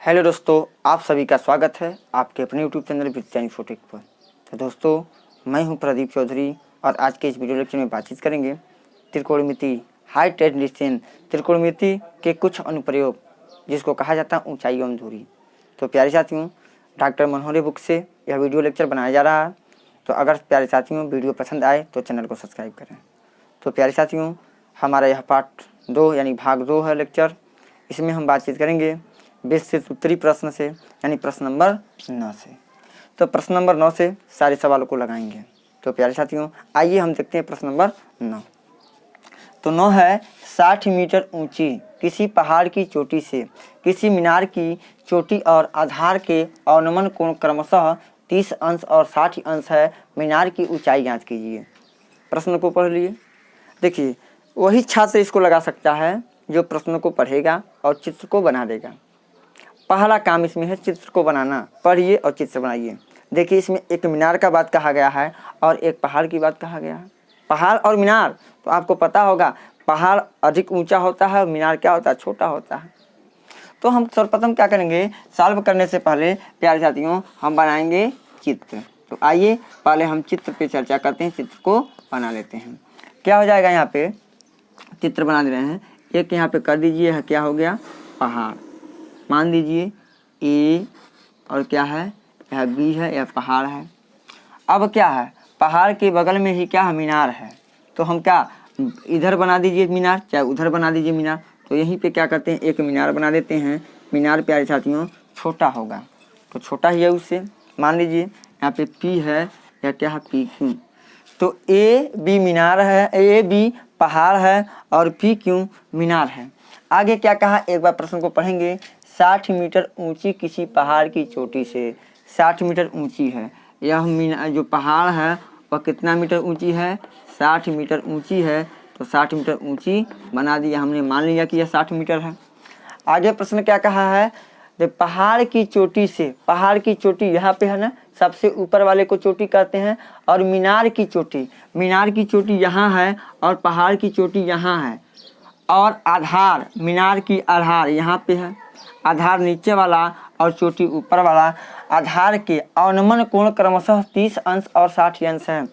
Hello दोस्तों, आप सभी का स्वागत है आपके अपने यूट्यूब चैनल विज्ञान इन्फोटेक पर। तो दोस्तों, मैं हूं प्रदीप चौधरी और आज के इस वीडियो लेक्चर में बातचीत करेंगे त्रिकोणमिति हाइट एंड डिस्टेंस, त्रिकोणमिति के कुछ अनुप्रयोग जिसको कहा जाता है ऊंचाई एवं दूरी। तो प्यारे साथियों, डॉक्टर मनोहरे बुक से यह वीडियो लेक्चर बनाया जा रहा है। तो अगर प्यारे साथियों वीडियो पसंद आए तो चैनल को सब्सक्राइब करें। तो प्यारे साथियों, हमारा यह पार्ट 2 यानी भाग 2 है लेक्चर। इसमें हम बातचीत करेंगे 20 से उत्तरी प्रश्न से यानी प्रश्न नंबर 9 से। तो प्रश्न नंबर 9 से सारे सवालों को लगाएंगे। तो प्यारे साथियों, आइए हम देखते हैं प्रश्न नंबर 9। तो 9 है 60 मीटर ऊंची किसी पहाड़ की चोटी से किसी मीनार की चोटी और आधार के अवनमन कोण क्रमशः 30 अंश और 60 अंश है। मीनार की ऊंचाई ज्ञात कीजिए। प्रश्न को पढ़ लिए। देखिए, वही छात्र इसको लगा सकता है जो प्रश्न को पढ़ेगा और चित्र को बना देगा। पहला काम इसमें है चित्र को बनाना। पढ़िए और चित्र बनाइए। देखिए, इसमें एक मीनार का बात कहा गया है और एक पहाड़ की बात कहा गया है। पहाड़ और मीनार तो आपको पता होगा, पहाड़ अधिक ऊंचा होता है और मीनार क्या होता है, छोटा होता है। तो हम सर्वप्रथम क्या करेंगे, सॉल्व करने से पहले प्यारे साथियों हम बनाएंगे चित्र। तो आइए पहले हम चित्र पे चर्चा करते हैं, चित्र को बना लेते हैं। क्या हो जाएगा, यहाँ पे चित्र बना दे रहे हैं। एक यहाँ पे कर दीजिए, क्या हो गया, पहाड़ मान लीजिए ए, और क्या है, यह बी है, यह पहाड़ है। अब क्या है, पहाड़ के बगल में ही क्या है, मीनार है। तो हम क्या, इधर बना दीजिए मीनार, चाहे उधर बना दीजिए मीनार। तो यहीं पे क्या करते हैं, एक मीनार बना देते हैं। मीनार प्यारे साथियों छोटा होगा तो छोटा ही है उससे। मान लीजिए यहाँ पे पी है, या क्या है, पी क्यू। तो ए बी मीनार है, ए बी पहाड़ है और पी क्यू मीनार है। आगे क्या कहा, एक बार प्रश्न को पढ़ेंगे। 60 मीटर ऊंची किसी पहाड़ की चोटी से, 60 मीटर ऊंची है यह मीनार। जो पहाड़ है वह कितना मीटर ऊंची है, 60 मीटर ऊंची है। तो 60 मीटर ऊंची बना दिया हमने, मान लिया कि यह 60 मीटर है। आगे प्रश्न क्या कहा है, तो पहाड़ की चोटी से, पहाड़ की चोटी यहाँ पे है ना, सबसे ऊपर वाले को चोटी कहते हैं। और मीनार की चोटी, मीनार की चोटी यहाँ है और पहाड़ की चोटी यहाँ है। और आधार, मीनार की आधार यहाँ पे है, आधार नीचे वाला और चोटी ऊपर वाला। आधार के अवनमन कोण क्रमशः 30 अंश और 60 अंश है।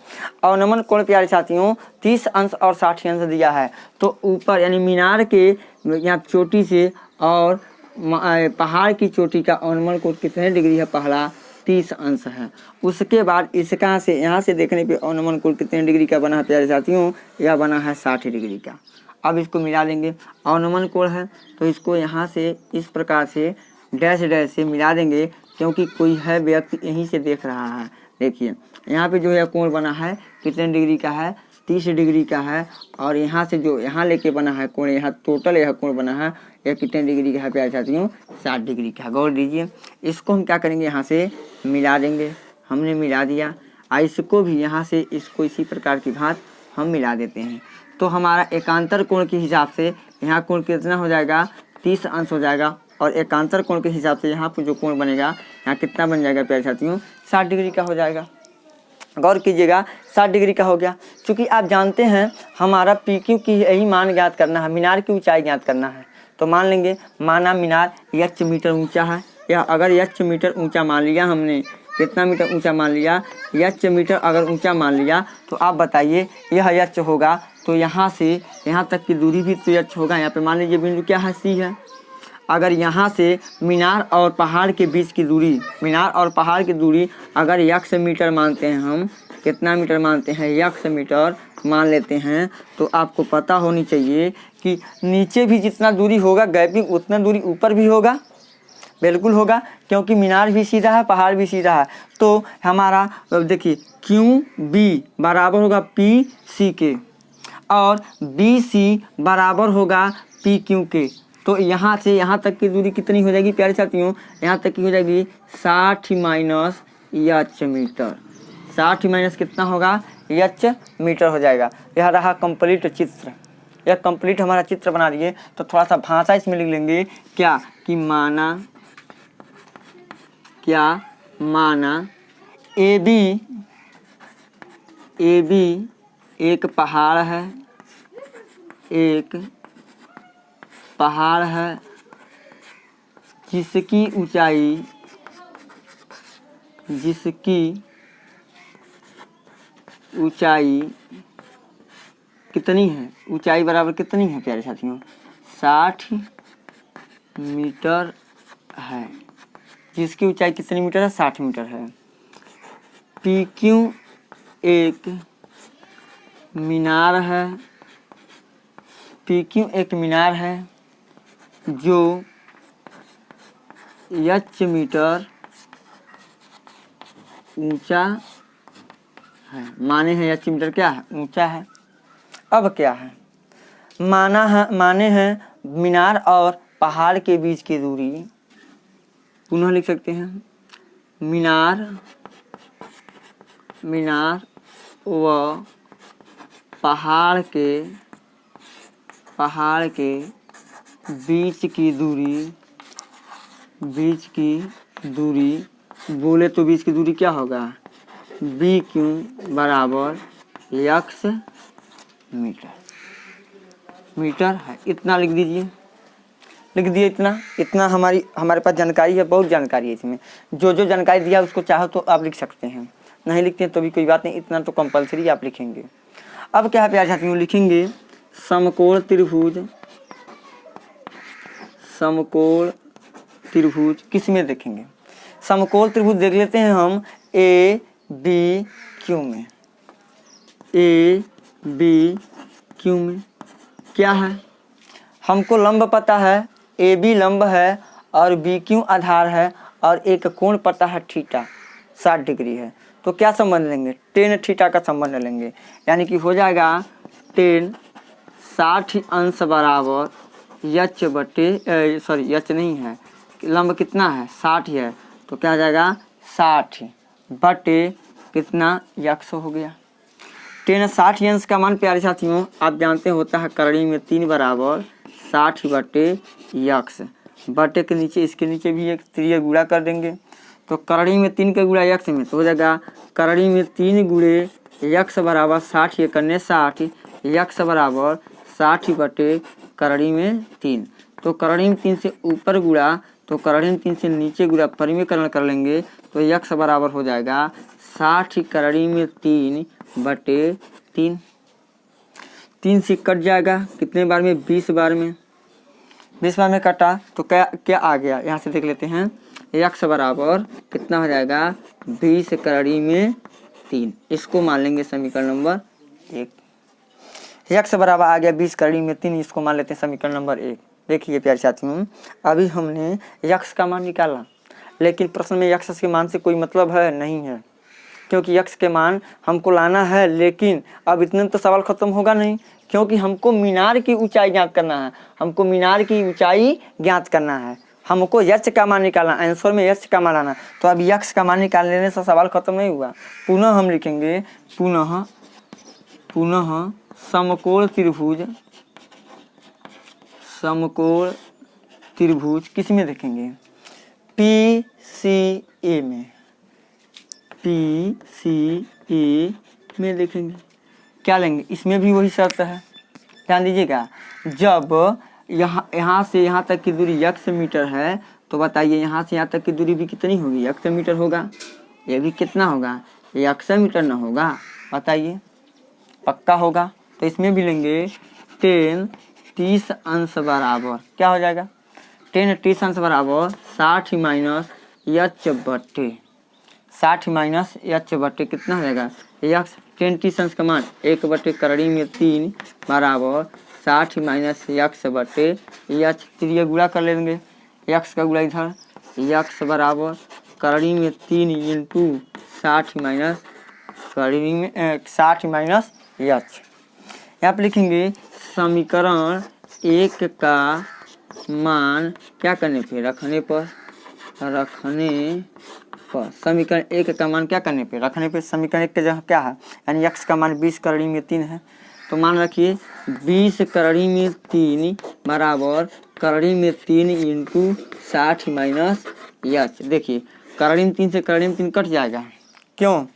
अवनमन कोण प्यारे साथियों 30 अंश और 60 अंश दिया है। तो ऊपर यानी मीनार के यहाँ चोटी से और पहाड़ की चोटी का अवनमन कोण कितने डिग्री है, पहला 30 अंश है। उसके बाद इसका से यहाँ से देखने पे अवनमन कोण कितने डिग्री का बना है प्यारे साथियों, यह बना है 60 डिग्री का। अब इसको मिला देंगे, अवनमन कोण है तो इसको यहाँ से इस प्रकार से डैश डैश से मिला देंगे, क्योंकि कोई है व्यक्ति यहीं से देख रहा है। देखिए यहाँ पे जो है कोण बना है कितने डिग्री का है, 30 डिग्री का है। और यहाँ से जो यहाँ लेके बना है कोण, यहाँ टोटल यह कोण बना है, यह कितने डिग्री का है प्यारे साथियों, 60 डिग्री का। गौर दीजिए, इसको हम क्या करेंगे, यहाँ से मिला देंगे। हमने मिला दिया। इसको भी यहाँ से इसको इसी प्रकार की भांत हम मिला देते हैं। तो हमारा एकांतर कोण के हिसाब से यहाँ कोण कितना हो जाएगा, 30 अंश हो जाएगा। और एकांतर कोण के हिसाब से यहाँ पर जो कोण बनेगा, यहाँ कितना बन जाएगा प्यारे साथियों, 60 डिग्री का हो जाएगा। गौर कीजिएगा, 60 डिग्री का हो गया। क्योंकि आप जानते हैं हमारा पी क्यू की यही मान ज्ञात करना है, मीनार की ऊंचाई ज्ञात करना है। तो मान लेंगे, माना मीनार h मीटर ऊंचा है, या अगर h मीटर ऊंचा मान लिया हमने, कितना मीटर ऊंचा मान लिया, h मीटर अगर ऊंचा मान लिया, तो आप बताइए यह h होगा। तो यहाँ से यहाँ तक की दूरी भी तो h होगा। यहाँ पे मान लीजिए बिंदु क्या है, C है। अगर यहाँ से मीनार और पहाड़ के बीच की दूरी, मीनार और पहाड़ की दूरी अगर 100 मीटर मानते हैं, हम कितना मीटर मानते हैं, 100 मीटर मान लेते हैं। तो आपको पता होनी चाहिए कि नीचे भी जितना दूरी होगा गैपिंग, उतना दूरी ऊपर भी होगा, बिल्कुल होगा, क्योंकि मीनार भी सीधा है, पहाड़ भी सीधा है। तो हमारा देखिए क्यू बी बराबर होगा पी सी के, और बी सी बराबर होगा पी क्यू के। तो यहाँ से यहाँ तक की दूरी कितनी हो जाएगी प्यारे साथियों, यहाँ तक की हो जाएगी 60 माइनस h मीटर। 60 माइनस कितना होगा, h मीटर हो जाएगा। यह रहा कंप्लीट चित्र। यह कंप्लीट हमारा चित्र बना दिए। तो थोड़ा सा भाषा इसमें लिख लेंगे, क्या कि माना ए बी एक पहाड़ है, एक पहाड़ है जिसकी ऊंचाई कितनी है, ऊंचाई बराबर कितनी है प्यारे साथियों, 60 मीटर है। जिसकी ऊंचाई कितनी मीटर है, 60 मीटर है। PQ एक मीनार है, PQ एक मीनार है जो h मीटर ऊंचा है। माने हैं h मीटर क्या है, ऊंचा है। अब क्या है, माने हैं मीनार और पहाड़ के बीच की दूरी, पुनः लिख सकते हैं, मीनार व पहाड़ के बीच की दूरी बोले तो बीच की दूरी क्या होगा, BQ बराबर x मीटर है। इतना लिख दीजिए, लिख दिए। इतना हमारे पास जानकारी है, बहुत जानकारी है इसमें। जो जानकारी दिया उसको चाहो तो आप लिख सकते हैं, नहीं लिखते हैं तो भी कोई बात नहीं, इतना तो कंपलसरी आप लिखेंगे। अब क्या है प्यारे साथियों, लिखेंगे समकोण त्रिभुज किस में देखेंगे, समकोण त्रिभुज देख लेते हैं हम ABQ में। ABQ में क्या है, हमको लंब पता है, AB लंब है और BQ आधार है और एक कोण पता है थीटा 60 डिग्री है। तो क्या संबंध लेंगे, tan थीटा का संबंध लेंगे, यानी कि हो जाएगा tan 60 अंश बराबर h बटे h नहीं है, लंब कितना है 60 है, तो क्या हो जाएगा 60 बटे कितना x हो गया। tan 60 अंश का मान प्यारे साथियों आप जानते होता है करड़ी में 3 बराबर 60 बटे x, बटे के नीचे इसके नीचे भी एक त्रिय गुणा कर देंगे, तो करड़ी में 3 का गुणा x में, तो हो जाएगा करड़ी में 3 गुणे x बराबर 60, ये करने 60, x बराबर 60 बटे करड़ी में 3, तो करड़ी में 3 से ऊपर गुणा, तो करड़ी में 3 से नीचे गुणा, परिमेयकरण कर लेंगे तो x बराबर हो जाएगा 60 करड़ी में 3 बटे 3, 3 से कट जाएगा, कितने बार में, 20 बार में, 20 बार में कटा तो क्या आ गया, यहाँ से देख लेते हैं, x बराबर कितना हो जाएगा 20 करड़ी में 3, इसको मान लेंगे समीकरण नंबर 1। x बराबर आ गया 20 करड़ी में 3, इसको मान लेते हैं समीकरण नंबर 1। देखिए प्यारे साथियों अभी हमने x का मान निकाला, लेकिन प्रश्न में x के मान से कोई मतलब है नहीं है, क्योंकि x के मान हमको लाना है, लेकिन अब इतने तो सवाल खत्म होगा नहीं, क्योंकि हमको मीनार की ऊंचाई ज्ञात करना है, हमको मीनार की ऊंचाई ज्ञात करना है, हमको h का मान निकालना, आंसर में h का मान आना। तो अब x का मान निकाल लेने से सवाल खत्म नहीं हुआ, पुनः हम लिखेंगे, पुनः समकोण त्रिभुज किस में देखेंगे, PCA में देखेंगे। क्या लेंगे, इसमें भी वही शर्त है, ध्यान दीजिएगा, जब यहाँ से यहाँ तक की दूरी x मीटर है, तो बताइए यहाँ से यहाँ तक की दूरी भी कितनी होगी, x मीटर होगा, ये भी कितना होगा, ये x मीटर ना होगा, बताइए, पक्का होगा। तो इसमें भी लेंगे tan 30 अंश बराबर क्या हो जाएगा, tan 30 अंश बराबर 60 माइनस h बटे 60 माइनस h बटे कितना हो जाएगा x, tan 30 अंश का मान 1 बटे करड़ी में 3 बराबर 60 माइनस x बटे h, त्रिय गुणा कर लेंगे, x का गुणा इधर, x बराबर करड़ी में 3 इंटू 60 माइनस करड़ी में 60 माइनस h। यहाँ पर लिखेंगे समीकरण 1 का मान क्या करने पे, रखने पर समीकरण 1 का मान क्या करने पे, रखने पे, समीकरण 1 के जगह क्या है, यानी x का मान 20 करड़ी में 3 है, तो मान रखिए 20 करड़ी में 3 बराबर करड़ी में 3 इंटू 60 माइनस h। देखिए करड़ी में 3 से करड़ी में 3 कट जाएगा, क्यों,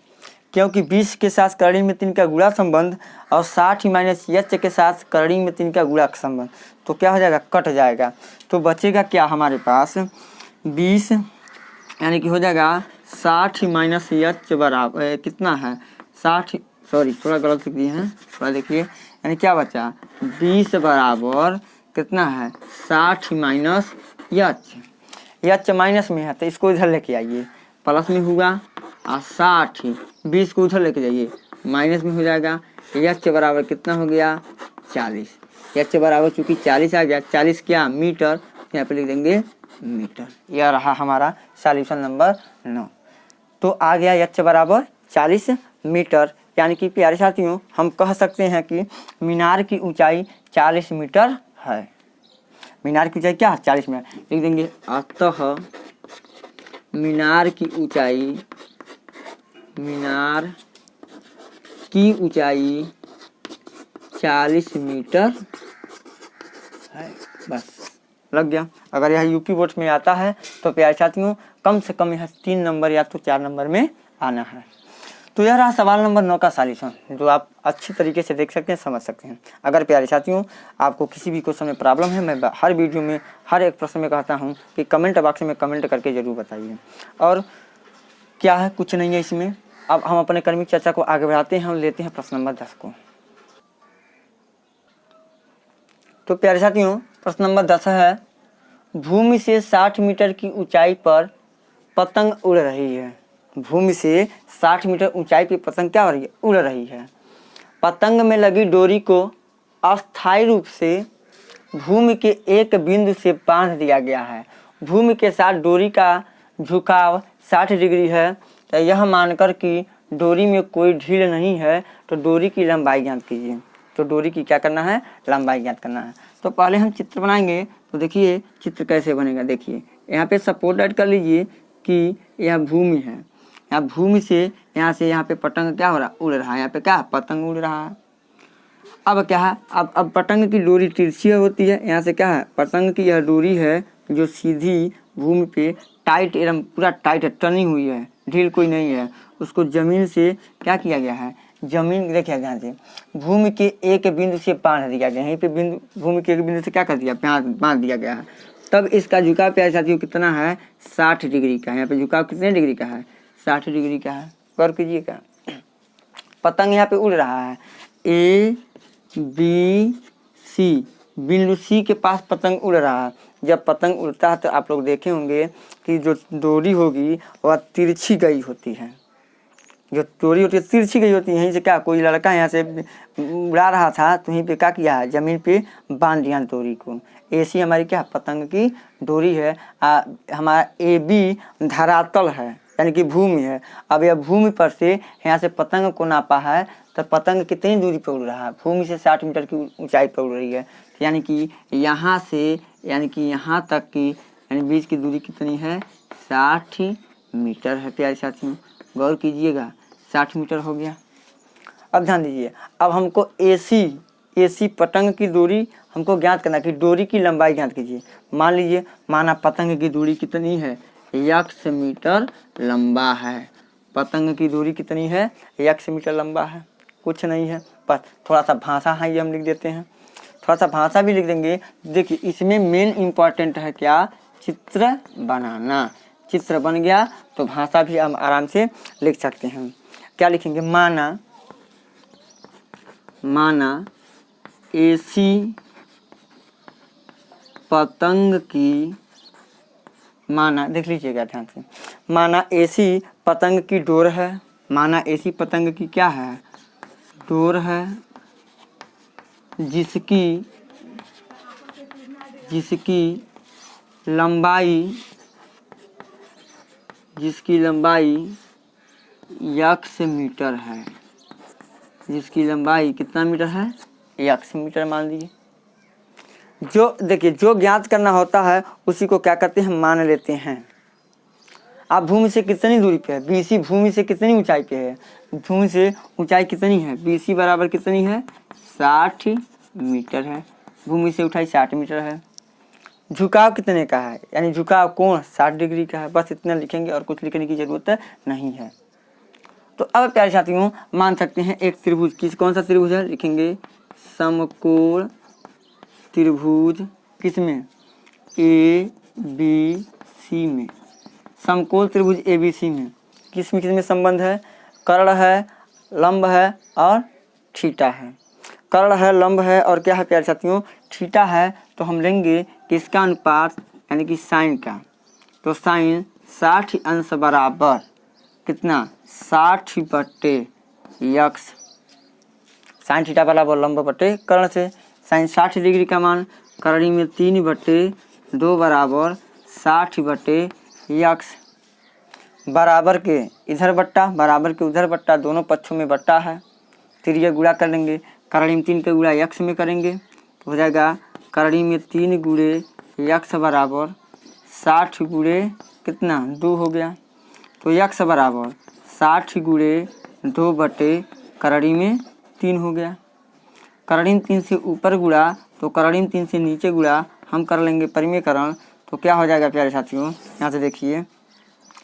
क्योंकि 20 के साथ करड़ी में 3 का गुणा संबंध और 60 माइनस h के साथ करड़ी में 3 का गुणा संबंध, तो क्या हो जाएगा, कट जाएगा। तो बचेगा क्या हमारे पास 20 यानी कि हो जाएगा 60 माइनस एच बराबर कितना है 60, सॉरी थोड़ा गलत लिख दिए हैं, थोड़ा देखिए, यानी क्या बचा 20 बराबर कितना है 60 माइनस एच माइनस में है तो इसको इधर लेके आइए, प्लस में होगा और 60, 20 को उधर लेके जाइए माइनस में हो जाएगा। एच बराबर कितना हो गया 40, एच बराबर चूंकि 40 आ गया, 40 क्या मीटर, यहाँ पे लिख देंगे मीटर। यह रहा हमारा सॉल्यूशन नंबर 9। तो आ गया एच बराबर 40 मीटर, यानी कि प्यारे साथियों हम कह सकते हैं कि मीनार की ऊंचाई 40 मीटर है। मीनार की ऊंचाई क्या है 40 मीटर, लिख देंगे अतः मीनार की ऊंचाई 40 मीटर है। बस लग गया। अगर यह यूपी बोर्ड में आता है तो प्यारे साथियों कम से कम यह 3 नंबर या तो 4 नंबर में आना है। तो यह रहा सवाल नंबर 9 का सॉल्यूशन, जो आप अच्छी तरीके से देख सकते हैं, समझ सकते हैं। अगर प्यारे साथियों आपको किसी भी क्वेश्चन में प्रॉब्लम है, मैं हर वीडियो में हर एक प्रश्न में कहता हूं कि कमेंट बॉक्स में कमेंट करके ज़रूर बताइए। और क्या है, कुछ नहीं है इसमें। अब हम अपने कर्मिक चर्चा को आगे बढ़ाते हैं और लेते हैं प्रश्न नंबर 10 को। तो प्यारे साथियों प्रश्न नंबर 10 है, भूमि से 60 मीटर की ऊंचाई पर पतंग उड़ रही है। भूमि से 60 मीटर ऊंचाई पर पतंग क्या हो रही है, उड़ रही है। पतंग में लगी डोरी को अस्थायी रूप से भूमि के एक बिंदु से बांध दिया गया है। भूमि के साथ डोरी का झुकाव 60 डिग्री है, तो यह मानकर कि डोरी में कोई ढील नहीं है तो डोरी की लंबाई ज्ञात कीजिए। तो डोरी की क्या करना है, लंबाई ज्ञात करना है। तो पहले हम चित्र बनाएंगे। तो देखिए चित्र कैसे बनेगा, देखिए यहाँ पे सपोर्ट ऐड कर लीजिए कि यह भूमि है, यहाँ भूमि से यहाँ पे पतंग क्या हो रहा, उड़ रहा है। यहाँ पे क्या पतंग उड़ रहा है। अब क्या है, अब पतंग की डोरी तिरछी होती है, यहाँ से क्या है पतंग की यह डोरी है जो सीधी भूमि पे टाइट एकदम पूरा टाइट टनी हुई है, ढील कोई नहीं है। उसको जमीन से क्या किया गया है, जमीन देखिए ध्यान से भूमि के एक बिंदु से बांध दिया गया है। यहीं पे बिंदु भूमि के एक बिंदु से क्या कर दिया, बांध दिया गया है। तब इसका झुकाव प्यारे साथियों कितना है 60 डिग्री का है। यहाँ पे झुकाव कितने डिग्री का है, 60 डिग्री का है। गौर कीजिएगा, पतंग यहाँ पे उड़ रहा है, ए बी सी, बिंदु सी के पास पतंग उड़ रहा है। जब पतंग उड़ता है तो आप लोग देखे होंगे कि जो डोरी होगी वह तिरछी गई होती है। जो डोरी होती है तिरछी गई होती है। यहीं से क्या कोई लड़का यहाँ से उड़ा रहा था तो यहीं पे क्या किया है, जमीन पे बांध दिया डोरी को। ऐसी हमारी क्या पतंग की डोरी है। हमारा ए बी धरातल है, यानी कि भूमि है। अब यह भूमि पर से यहाँ से पतंग को नापा है, तो पतंग कितनी दूरी पर उड़ रहा है, भूमि से 60 मीटर की ऊंचाई पर उड़ रही है। यानी कि यहाँ से यानी कि यहाँ तक की यानी बीच की दूरी कितनी है 60 मीटर है। प्यारे साथियों गौर कीजिएगा, 60 मीटर हो गया। अब ध्यान दीजिए, अब हमको एसी पतंग की दूरी हमको ज्ञात करना कि डोरी की लंबाई ज्ञात कीजिए। मान लीजिए माना पतंग की दूरी कितनी है, x मीटर लंबा है। पतंग की दूरी कितनी है, x मीटर लंबा है। कुछ नहीं है, बस थोड़ा सा भाषा है ये हम लिख देते हैं, थोड़ा सा भाषा भी लिख देंगे। देखिए इसमें मेन इम्पॉर्टेंट है क्या, चित्र बनाना। चित्र बन गया तो भाषा भी हम आराम से लिख सकते हैं। क्या लिखेंगे, माना एसी पतंग की, माना देख लीजिएगा ध्यान से, माना एसी पतंग की डोर है। माना एसी पतंग की क्या है, डोर है, जिसकी लंबाई x मीटर है। जिसकी लंबाई कितना मीटर है, x मीटर मान लीजिए। जो देखिए जो ज्ञात करना होता है उसी को क्या करते हैं, मान लेते हैं। आप भूमि से कितनी दूरी पे है, BC भूमि से कितनी ऊंचाई पे है, भूमि से ऊंचाई कितनी है, BC बराबर कितनी है 60 मीटर है। भूमि से ऊंचाई 60 मीटर है। झुकाव कितने का है, यानी झुकाव कोण 60 डिग्री का है। बस इतना लिखेंगे और कुछ लिखने की जरूरत नहीं है। तो अब प्यारे साथियों मान सकते हैं एक त्रिभुज, कौन सा त्रिभुज है, लिखेंगे समकोण त्रिभुज, किसमें, ABC ABC में, समकोण त्रिभुज ABC में किस में संबंध है? कर्ण है, लंब है और थीटा है। कर्ण है, लंब है और क्या है प्यारे साथियों? थीटा है। तो हम लेंगे किसका अनुपात, यानी कि साइन का। तो साइन 60 अंश बराबर कितना? 60/x। साइन थीटा बराबर लंब बटे कर्ण से। साइन 60 डिग्री का मान करणी में 3/2 बराबर 60/x। बराबर के इधर बट्टा, बराबर के उधर बट्टा, दोनों पक्षों में बट्टा है। तिर्यक गुणा कर लेंगे। करणी में 3 का गुणा x में करेंगे तो हो जाएगा करणी में 3 गुणे x बराबर 60 गुणे कितना? 2 हो गया। तो x बराबर 60 गुणे 2 बटे करणी में 3 हो गया। करणी में 3 से ऊपर गुणा तो करणी में 3 से नीचे गुणा हम कर लेंगे परिमेयकरण। तो क्या हो जाएगा प्यारे साथियों? यहाँ से देखिए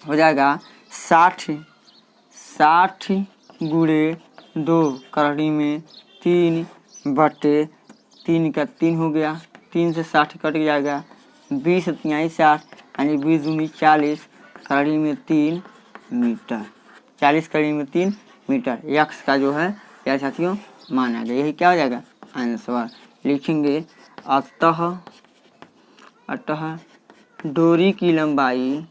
हो जाएगा 60 गुणे 2 करणी में 3 बटे 3 का 3 हो गया। 3 से 60 कट जाएगा, 20 × 60 यानी 20 दूनी 40 करणी में 3 मीटर। 40 करणी में 3 मीटर x का जो है प्यारे साथियों मान आ गया। यही क्या हो जाएगा? आंसर लिखेंगे। अतः डोरी की लंबाई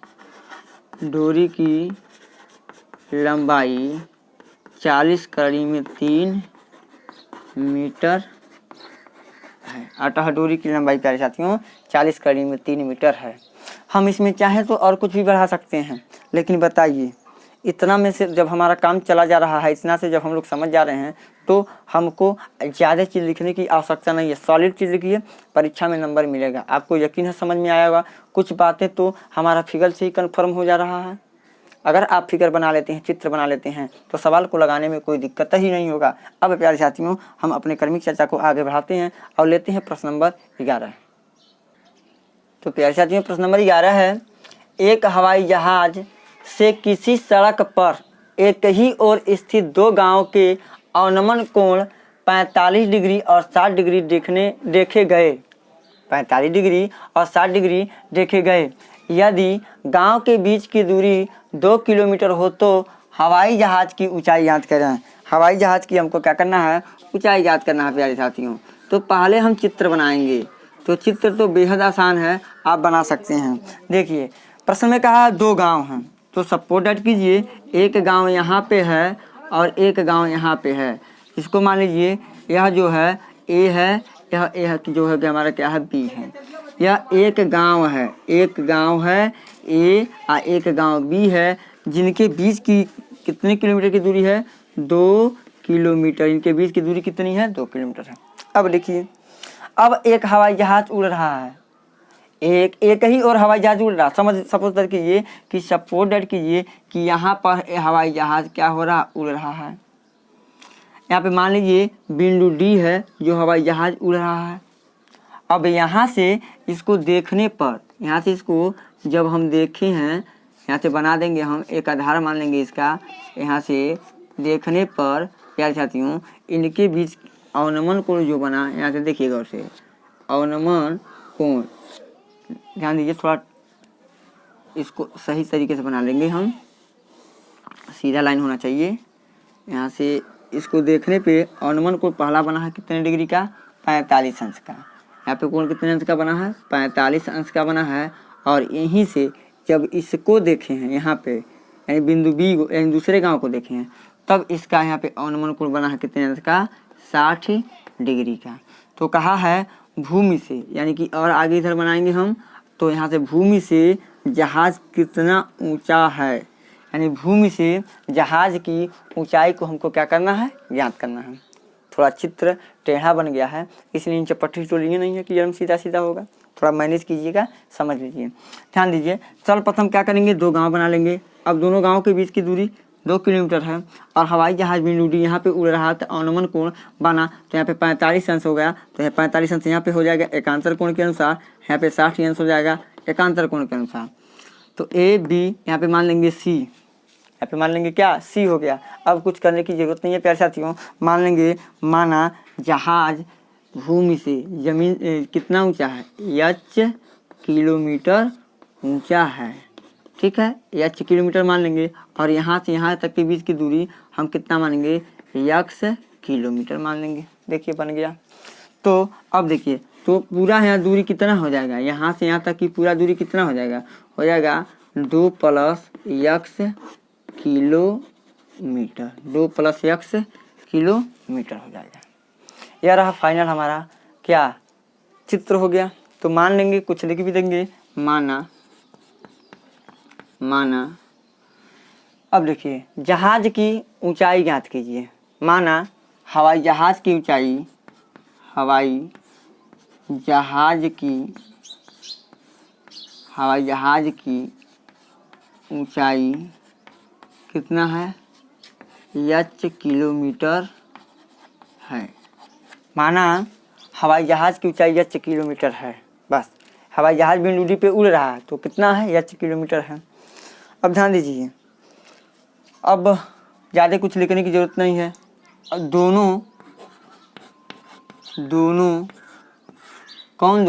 40 करणी में 3 मीटर है। अतः डोरी की लंबाई प्यारे साथियों 40 करणी में 3 मीटर है। हम इसमें चाहें तो और कुछ भी बढ़ा सकते हैं, लेकिन बताइए इतना में से जब हमारा काम चला जा रहा है, इतना से जब हम लोग समझ जा रहे हैं तो हमको ज़्यादा चीज़ लिखने की आवश्यकता नहीं है। सॉलिड चीज़ लिखिए, परीक्षा में नंबर मिलेगा। आपको यकीन है समझ में आया होगा। कुछ बातें तो हमारा फिगर से ही कन्फर्म हो जा रहा है। अगर आप फिगर बना लेते हैं, चित्र बना लेते हैं तो सवाल को लगाने में कोई दिक्कत ही नहीं होगा। अब प्यारे साथियों हम अपने क्रमिक चर्चा को आगे बढ़ाते हैं और लेते हैं प्रश्न नंबर 11। तो प्यारे साथियों प्रश्न नंबर 11 है, एक हवाई जहाज से किसी सड़क पर एक ही ओर स्थित 2 गांव के अवनमन कोण 45 डिग्री और 60 डिग्री देखे गए। 45 डिग्री और 60 डिग्री देखे गए। यदि गांव के बीच की दूरी 2 किलोमीटर हो तो हवाई जहाज की ऊंचाई ज्ञात करें। हवाई जहाज की हमको क्या करना है? ऊंचाई ज्ञात करना है प्यारे साथियों। तो पहले हम चित्र बनाएंगे। तो चित्र तो बेहद आसान है, आप बना सकते हैं। देखिए प्रश्न में कहा 2 गांव हैं, तो सपोज दैट कीजिए एक गांव यहाँ पे है और एक गांव यहाँ पे है। इसको मान लीजिए यह जो है ए है, यह जो है हमारा क्या है? बी है। यह एक गांव है ए और एक गांव बी है, जिनके बीच की कितने किलोमीटर की दूरी है? 2 किलोमीटर। इनके बीच की दूरी कितनी है? 2 किलोमीटर है। अब देखिए, अब एक हवाई जहाज उड़ रहा है, एक ही और हवाई जहाज उड़ रहा। सपोज दैट कीजिए कि यहाँ पर हवाई जहाज क्या हो रहा? उड़ रहा है। यहाँ पे मान लीजिए बिंदु डी है जो हवाई जहाज उड़ रहा है। अब यहाँ से इसको देखने पर, यहाँ से इसको जब हम देखे हैं, यहाँ से बना देंगे हम एक आधार मान लेंगे इसका। यहाँ से देखने पर प्यारे साथियों इनके बीच अवनमन कोण जो बना, यहाँ से देखिएगा उसे अवनमन कोण, ध्यान दीजिए थोड़ा, इसको सही तरीके से बना लेंगे हम। सीधा लाइन होना चाहिए। यहाँ से इसको देखने पे अवनमन कोण पहला बना है कितने डिग्री का? 45 अंश का। यहाँ पे कोण कितने अंश का बना है? 45 अंश का बना है। और यहीं से जब इसको देखे हैं यहाँ पे, यानी बिंदु बी को, यानी दूसरे गांव को देखे हैं, तब इसका यहाँ पे अवनमन कोण बना है कितने अंश का? 60 डिग्री का। तो कहा है भूमि से, यानी कि और आगे इधर बनाएंगे हम, तो यहाँ से भूमि से जहाज कितना ऊंचा है, यानी भूमि से जहाज की ऊंचाई को हमको क्या करना है? ज्ञात करना है। थोड़ा चित्र टेढ़ा बन गया है, इसलिए नीचे पट्टी तो लिए नहीं है कि एकदम सीधा सीधा होगा। थोड़ा मैनेज कीजिएगा, समझ लीजिए, ध्यान दीजिए। सर्वप्रथम क्या करेंगे? 2 गांव बना लेंगे। अब दोनों गांव के बीच की दूरी 2 किलोमीटर है और हवाई जहाज बिंदु डी यहाँ पे उड़ रहा था, अवनमन कोण बना, तो यहाँ पे 45 अंश हो गया। तो यहाँ 45 अंश यहाँ पे हो जाएगा एकांतर कोण के अनुसार, यहाँ पे 60 अंश हो जाएगा एकांतर कोण के अनुसार। तो ए बी यहाँ पे मान लेंगे सी, यहाँ पे मान लेंगे क्या? सी हो गया। अब कुछ करने की जरूरत नहीं है प्यारे साथियों, मान लेंगे माना जहाज भूमि से जमीन कितना ऊंचा है? h किलोमीटर ऊंचा है, ठीक है, h किलोमीटर मान लेंगे। और यहाँ से यहाँ तक के बीच की दूरी हम कितना मानेंगे, x किलोमीटर मान लेंगे। देखिए बन गया। तो अब देखिए, तो पूरा यहाँ दूरी कितना हो जाएगा, यहाँ से यहाँ तक की पूरा दूरी कितना हो जाएगा, 2 + x किलोमीटर, 2 + x किलोमीटर हो जाएगा। यह रहा फाइनल हमारा क्या चित्र हो गया। तो मान लेंगे, कुछ लिख भी देंगे, माना। अब देखिए, जहाज की ऊंचाई ज्ञात कीजिए। माना हवाई जहाज की ऊंचाई, हवाई जहाज की ऊंचाई कितना है, h किलोमीटर है। माना हवाई जहाज की ऊंचाई h किलोमीटर है। बस हवाई जहाज भी दूरी पे उड़ रहा है तो कितना है, h किलोमीटर है। अब ध्यान दीजिए, अब ज़्यादा कुछ लिखने की ज़रूरत नहीं है। दोनों कौन,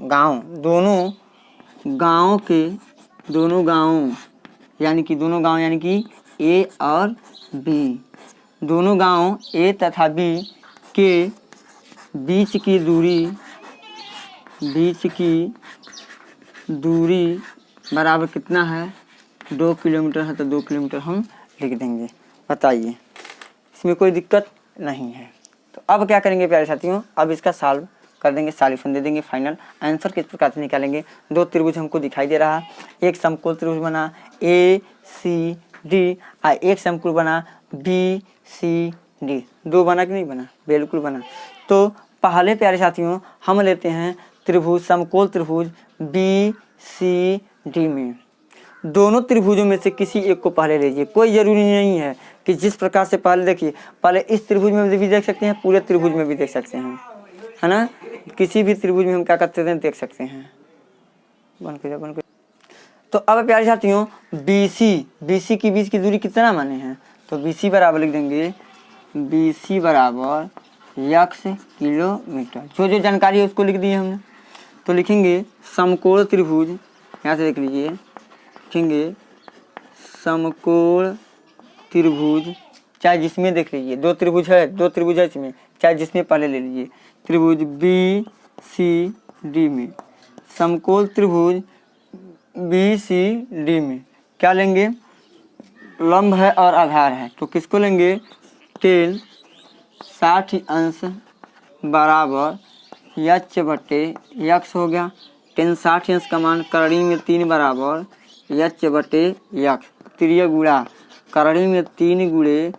गांव, दोनों गांव यानी कि ए और बी, दोनों गांव ए तथा बी के बीच की दूरी बराबर कितना है, 2 किलोमीटर है। तो 2 किलोमीटर हम लिख देंगे। बताइए, इसमें कोई दिक्कत नहीं है। तो अब क्या करेंगे प्यारे साथियों, अब इसका सॉल्व कर देंगे, सॉल्यूशन दे देंगे। फाइनल आंसर किस प्रकार से निकालेंगे। 2 त्रिभुज हमको दिखाई दे रहा, एक समकोण त्रिभुज बना ACD और एक समकोण बना BCD। 2 बना कि नहीं बना, बिल्कुल बना। तो पहले प्यारे साथियों हम लेते हैं त्रिभुज, समकोण त्रिभुज BCD में। दोनों त्रिभुजों में से किसी एक को पहले लीजिए। कोई जरूरी नहीं है कि जिस प्रकार से पहले देखिए, पहले इस त्रिभुज में भी देख सकते हैं, पूरे त्रिभुज में भी देख सकते हैं, है ना। किसी भी त्रिभुज में हम क्या करते हैं, देख सकते हैं। बन के तो अब प्यारे साथियों BC के बीच की दूरी कितना माने हैं, तो BC बराबर लिख देंगे, BC बराबर x किलोमीटर। जो जानकारी है उसको लिख दिए हमने। तो लिखेंगे समकोण त्रिभुज, यहाँ से देख लीजिए, लिखेंगे समकोण त्रिभुज, चाहे जिसमें देख लीजिए, 2 त्रिभुज है इसमें, चाहे जिसमें पहले ले लीजिए। त्रिभुज BCD में, समकोण त्रिभुज BCD में क्या लेंगे, लंब है और आधार है। तो किसको लेंगे, 10 60 अंश बराबर h/x हो गया। 10 60 अंश का मान करड़ी में 3 बराबर h/x, त्रिय गुणा करड़ी में 3 गुणे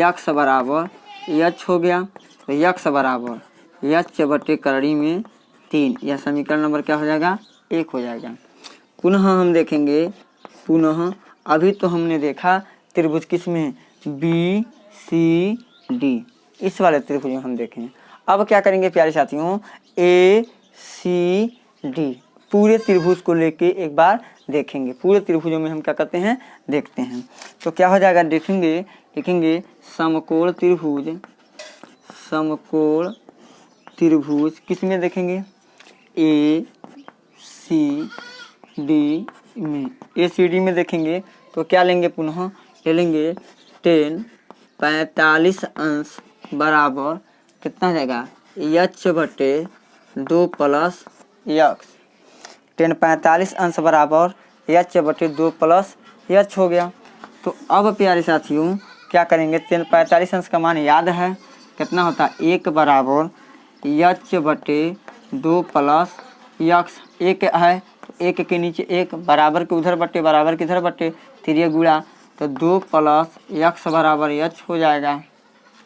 x बराबर h हो गया। तो x बराबर h/करड़ी में 3, यह समीकरण नंबर क्या हो जाएगा, 1 हो जाएगा। पुनः हम देखेंगे, अभी तो हमने देखा त्रिभुज किस में, BCD, इस वाले त्रिभुज में हम देखें। अब क्या करेंगे प्यारे साथियों, ACD पूरे त्रिभुज को लेके एक बार देखेंगे। पूरे त्रिभुजों में हम क्या करते हैं, देखते हैं। तो क्या हो जाएगा, देखेंगे समकोण त्रिभुज किस में देखेंगे, ACD में देखेंगे। तो क्या लेंगे, पुनः ले लेंगे 10 45 अंश बराबर कितना हो जाएगा, h/2 + x। 10 45 अंश बराबर h/2 + h हो गया। तो अब प्यारे साथियों क्या करेंगे, 10 45 अंश का मान याद है कितना होता है, 1 बराबर h/2 + x। 1 है तो 1 के नीचे 1, बराबर के उधर बटे, बराबर के इधर बटे, त्रिय गुणा, तो 2 + x बराबर h हो जाएगा।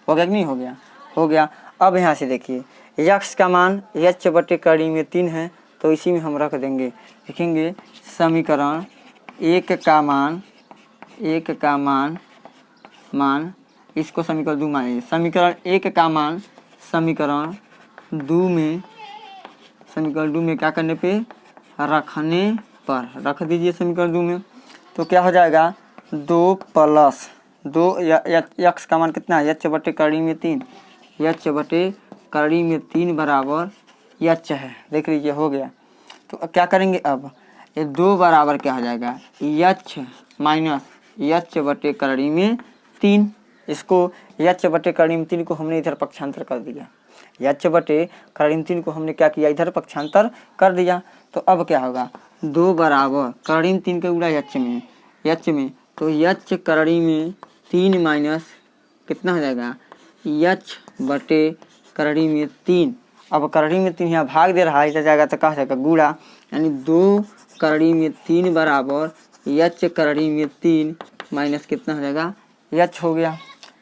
हो गया कि नहीं हो गया, हो गया। अब यहाँ से देखिए, x का मान h/करड़ी में 3 है, तो इसी में हम रख देंगे। लिखेंगे समीकरण 1 का मान इसको समीकरण 2 मानेंगे। समीकरण 1 का मान समीकरण 2 में क्या करने पे, रखने पर रख दीजिए समीकरण 2 में। तो क्या हो जाएगा, 2 + 2 x का मान कितना है, h/करड़ी में 3, h/करड़ी में 3 बराबर h है। देख लीजिए हो गया। तो क्या करेंगे, अब ये 2 बराबर क्या हो जाएगा, एच माइनस एच बटे करड़ी में 3। इसको एच बटे करड़ी में 3 को हमने इधर पक्षांतर कर दिया, एच बटे करड़ी में 3 को हमने क्या किया, इधर पक्षांतर कर दिया। तो अब क्या होगा, 2 बराबर करड़ी में 3 का गुणा एच में, तो एच करड़ी में 3 माइनस कितना हो जाएगा, एच बटे करड़ी में 3। अब करड़ी में 3 यहाँ भाग दे रहा है, इधर जाएगा तो कहा जाएगा गुणा, यानी 2 करड़ी में 3 बराबर एच करड़ी में 3 माइनस कितना हो जाएगा, एच हो गया।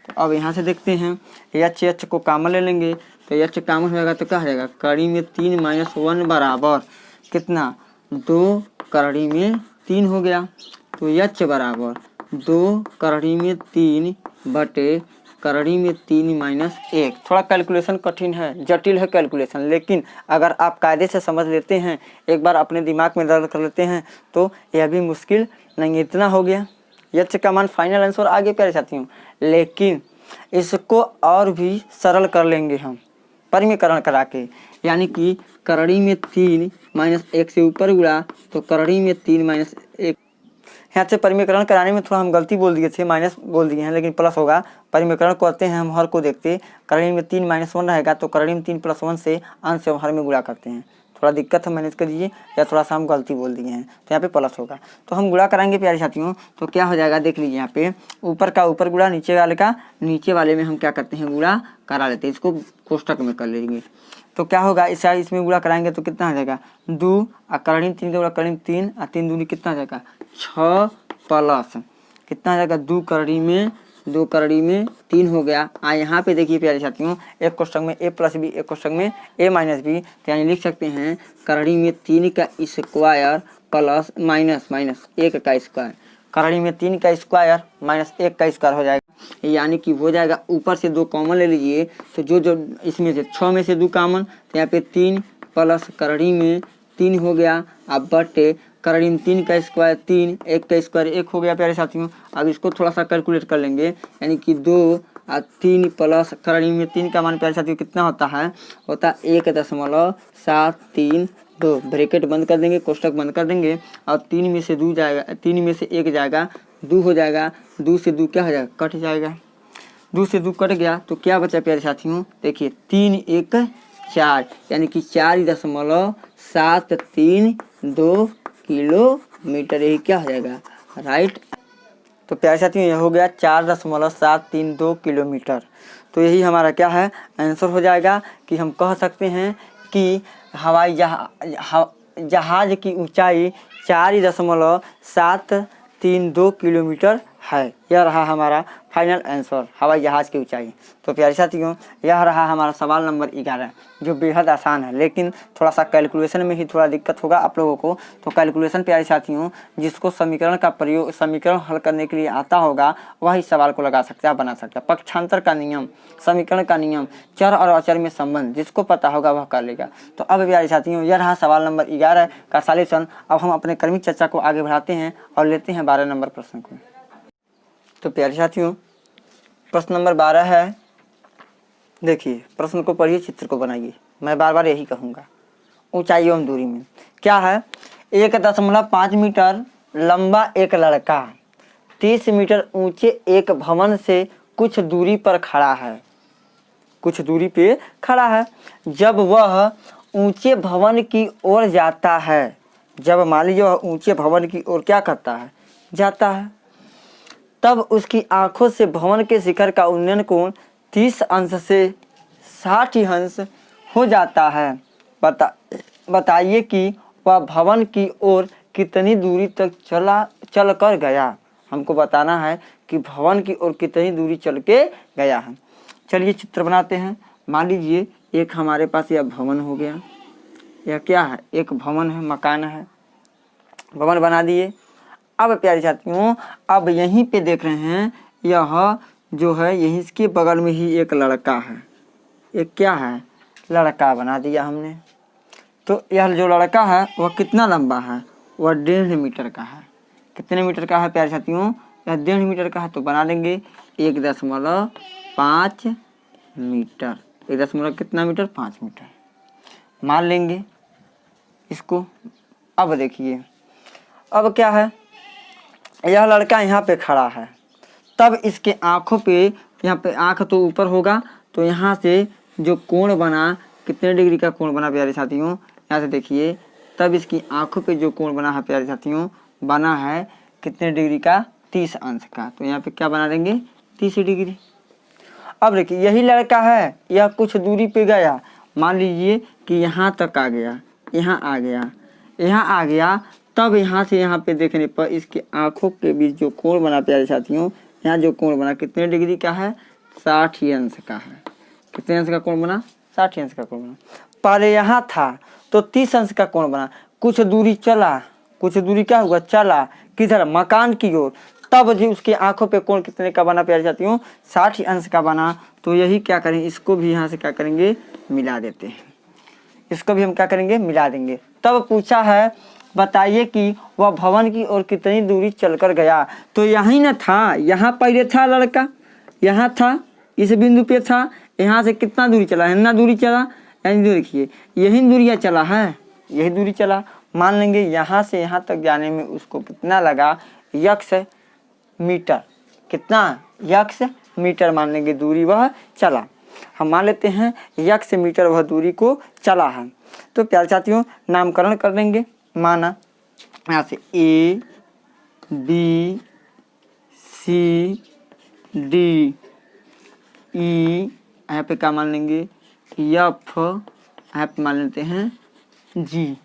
तो अब यहाँ से देखते हैं, एच को कॉमन ले लेंगे, तो एच कॉमन हो जाएगा तो क्या हो जाएगा, करड़ी में 3 माइनस 1 बराबर कितना, 2 करड़ी में 3 हो गया। तो एच बराबर 2 करड़ी में 3 बटे करड़ी में 3 माइनस 1। थोड़ा कैलकुलेशन कठिन है, जटिल है कैलकुलेशन, लेकिन अगर आप कायदे से समझ लेते हैं, एक बार अपने दिमाग में दर्ज कर लेते हैं, तो यह भी मुश्किल नहीं। इतना हो गया, एच का मान फाइनल आंसर आगे प्यारे साथियों। लेकिन इसको और भी सरल कर लेंगे हम परिमीकरण करा के, यानी कि करड़ी में 3 माइनस 1 से ऊपर गुणा, तो करड़ी में 3 माइनस 1। यहाँ से परिमीकरण कराने में थोड़ा हम गलती बोल दिए थे, माइनस बोल दिए हैं, लेकिन प्लस होगा। परिमीकरण करते हैं हम हर को देखते, करड़ी में 3 माइनस 1 रहेगा, तो करड़ी में 3 प्लस 1 से अंश से हर में गुणा करते हैं। थोड़ा दिक्कत है, मैनेज करिए, या थोड़ा सा हम गलती बोल दिए हैं, तो यहाँ पे प्लस होगा। तो हम गुणा कराएंगे प्यारे साथियों, तो क्या हो जाएगा देख लीजिए, यहाँ पे ऊपर का ऊपर गुणा, नीचे वाले का नीचे वाले में हम क्या करते हैं, गुणा करा लेते हैं। इसको कोष्टक में कर लेंगे, तो क्या होगा, इसमें गुणा कराएंगे तो कितना हो जाएगा, 2 और करड़ी में 3 का गुणा करड़ी में 3 और 3 दूनी कितना हो जाएगा, 6 प्लस कितना हो जाएगा, 2 करड़ी में 3 हो गया। यहाँ पे देखिए प्यारे साथियों, एक कोष्टक में a प्लस बी, एक कोष्टक में a माइनस बी, तो यानी लिख सकते हैं करड़ी में 3 का स्क्वायर प्लस माइनस 1 का स्क्वायर, करड़ी में 3 का स्क्वायर माइनस 1 का स्क्वायर हो जाएगा, यानी कि हो जाएगा। ऊपर से 2 कॉमन ले लीजिए, तो जो इसमें से 6 में से 2 कॉमन, तो यहाँ पे 3 प्लस करड़ी में 3 हो गया। अब बटे करड़ी में 3 का स्क्वायर 3, 1 का स्क्वायर 1 हो गया प्यारे साथियों। अब इसको थोड़ा सा कैलकुलेट कर लेंगे, यानी कि 2 और 3 प्लस करड़ी में 3 का मान प्यारे साथियों कितना होता है, 1.732। ब्रैकेट बंद कर देंगे, कोष्टक बंद कर देंगे, और 3 में से 2 जाएगा, 3 में से 1 जाएगा, 2 हो जाएगा, 2 से 2 क्या हो जाएगा, कट जाएगा, 2 से 2 कट गया, तो क्या बचा प्यारे साथियों, देखिए 3 1 4, यानी कि 4.732 किलोमीटर, यही क्या हो जाएगा, राइट। तो प्यारे साथियों ये हो गया 4.732 किलोमीटर। तो यही हमारा क्या है, आंसर हो जाएगा, कि हम कह सकते हैं कि हवाई जहाज की ऊंचाई 4.732 किलोमीटर है। यह रहा हमारा फाइनल आंसर, हवाई जहाज की ऊंचाई। तो प्यारे साथियों यह रहा हमारा सवाल नंबर 11, जो बेहद आसान है, लेकिन थोड़ा सा कैलकुलेशन में ही थोड़ा दिक्कत होगा आप लोगों को। तो कैलकुलेशन प्यारे साथियों, जिसको समीकरण हल करने के लिए आता होगा, वही सवाल को लगा सकता है, बना सकता है। पक्षांतर का नियम, समीकरण का नियम, चर और अचर में संबंध जिसको पता होगा वह कर लेगा। तो अब प्यारे साथियों यह रहा सवाल नंबर 11 का सॉल्यूशन। अब हम अपने क्रमिक चर्चा को आगे बढ़ाते हैं और लेते हैं 12 नंबर प्रश्न को। तो प्यारे साथियों प्रश्न नंबर 12 है, देखिए प्रश्न को पढ़िए, चित्र को बनाइए। मैं बार बार यही कहूँगा, ऊंचाई एवं दूरी में क्या है, 1.5 मीटर लंबा एक लड़का 30 मीटर ऊंचे एक भवन से कुछ दूरी पर खड़ा है, कुछ दूरी पे खड़ा है। जब वह ऊंचे भवन की ओर जाता है, जब मान लीजिए वह ऊंचे भवन की ओर क्या करता है, जाता है, तब उसकी आंखों से भवन के शिखर का उन्नयन कोण 30 अंश से 60 अंश हो जाता है। बताइए कि वह भवन की ओर कितनी दूरी तक चल कर गया। हमको बताना है कि भवन की ओर कितनी दूरी चल के गया है। चलिए चित्र बनाते हैं। मान लीजिए एक हमारे पास यह भवन हो गया, यह क्या है, एक भवन है, मकान है, भवन बना दिए। अब प्यारे साथियों अब यहीं पे देख रहे हैं, यह जो है यहीं इसके बगल में ही एक लड़का है, एक क्या है, लड़का बना दिया हमने। तो यह जो लड़का है वह कितना लंबा है, वह 1.5 मीटर का है। कितने मीटर का है प्यारे साथियों, यह 1.5 मीटर का है। तो बना देंगे 1.5 मीटर, 1 कितना मीटर, 5 मीटर मान लेंगे इसको। अब देखिए अब क्या है, यह लड़का यहाँ पे खड़ा है, तब इसके आँखों पे, यहाँ पे आँख तो ऊपर होगा, तो यहाँ से जो कोण बना, कितने डिग्री का कोण बना प्यारे साथियों, यहाँ से देखिए, तब इसकी आँखों पे जो कोण बना है प्यारे साथियों, बना है कितने डिग्री का, 30 अंश का। तो यहाँ पे क्या बना देंगे, 30 डिग्री। अब देखिए यही लड़का है, यह कुछ दूरी पे गया, मान लीजिए कि यहाँ तक आ गया, यहाँ आ गया, यहाँ आ गया, तब यहाँ से यहाँ पे देखने पर इसके आँखों के बीच जो कोण बना प्यारे साथियों, यहाँ जो कोण बना कितने डिग्री का है, 60 अंश का है। कितने अंश का कोण बना, 60 अंश का कोण बना। पहले यहाँ था तो 30 अंश का कोण बना, कुछ दूरी चला, कुछ दूरी क्या हुआ, चला किधर, मकान की ओर, तब जी उसकी आंखों पे कोण कितने का बना प्यारे साथियों, 60 अंश का बना। तो यही क्या करेंगे, इसको भी यहाँ से क्या करेंगे, मिला देते हैं, इसको भी हम क्या करेंगे, मिला देंगे। तब पूछा है बताइए कि वह भवन की ओर कितनी दूरी चलकर गया। तो यही ना था, यहाँ पहले था लड़का, यहाँ था, इस बिंदु पे था, यहाँ से कितना दूरी चला है, ना दूरी चला, यानी देखिए यही दूरिया चला है, यही दूरी चला। मान लेंगे यहाँ से यहाँ तक जाने में उसको कितना लगा, यक्स मीटर, कितना, यक्स मीटर मान लेंगे दूरी वह चला। हम मान लेते हैं यक्स मीटर वह दूरी को चला है। तो प्यारे साथियों नामकरण कर देंगे, माना यहाँ से A B C D E, यहाँ पे क्या मान लेंगे, एफ, यहाँ पे मान लेते हैं जी।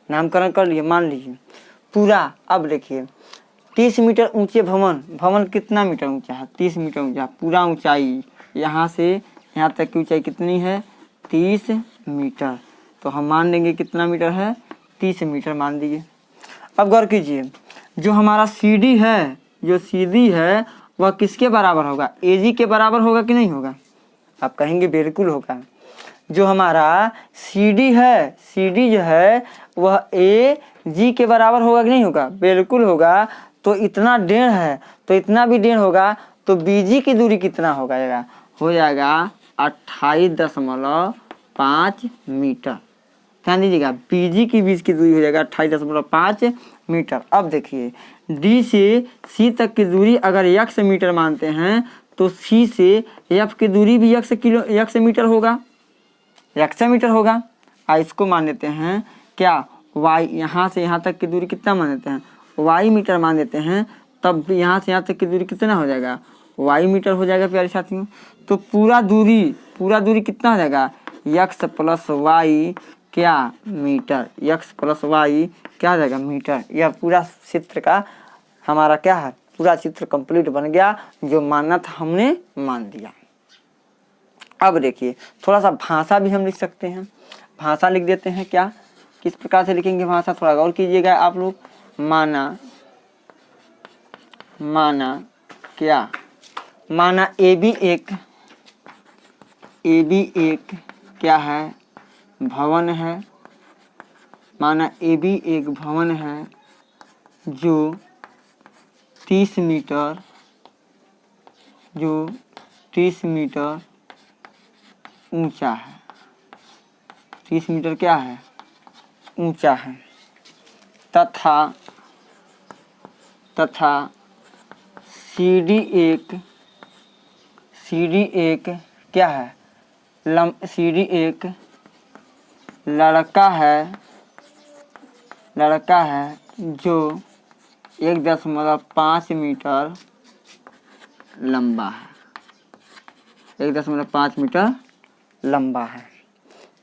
नामकरण कर लिए, मान लीजिए पूरा। अब देखिए 30 मीटर ऊंचे भवन, भवन कितना मीटर ऊंचा है, 30 मीटर ऊंचा, पूरा ऊंचाई यहाँ से यहाँ तक की ऊंचाई कितनी है, 30 मीटर। तो हम मान लेंगे कितना मीटर है, 30 मीटर मान दीजिए। अब गौर कीजिए, जो हमारा CD है, जो CD है वह किसके बराबर होगा, AG के बराबर होगा कि नहीं होगा, आप कहेंगे बिल्कुल होगा। जो हमारा CD है, CD जो है वह AG के बराबर होगा कि नहीं होगा, बिल्कुल होगा। तो इतना डेढ़ है, तो इतना भी डेढ़ होगा, तो BG की दूरी कितना हो जाएगा, हो जाएगा 28.5 मीटर। ध्यान दीजिएगा, BG की बीच की दूरी हो जाएगा 28.5 मीटर। अब देखिए D से C तक की दूरी अगर x मीटर मानते हैं, तो C से F की दूरी भी x मीटर होगा, x मीटर होगा। इसको मान लेते हैं क्या, y, यहाँ से यहाँ तक की दूरी कितना मान लेते हैं, y मीटर मान देते हैं। तब यहाँ से यहाँ तक की दूरी कितना हो जाएगा, y मीटर हो जाएगा प्यारे साथियों। तो पूरा दूरी कितना हो जाएगा, x प्लस y क्या मीटर, x प्लस y क्या हो जाएगा मीटर। यह पूरा चित्र का हमारा क्या है, पूरा चित्र कंप्लीट बन गया, जो मानना था हमने मान दिया। अब देखिए थोड़ा सा भाषा भी हम लिख सकते हैं, भाषा लिख देते हैं। क्या, किस प्रकार से लिखेंगे भाषा, थोड़ा गौर कीजिएगा आप लोग। माना क्या, माना AB एक क्या है, भवन है। माना AB एक भवन है जो 30 मीटर ऊंचा है, 30 मीटर क्या है, ऊंचा है। तथा CD एक क्या है, CD एक लड़का है जो 1.5 मीटर लंबा है, 1.5 मीटर लंबा है।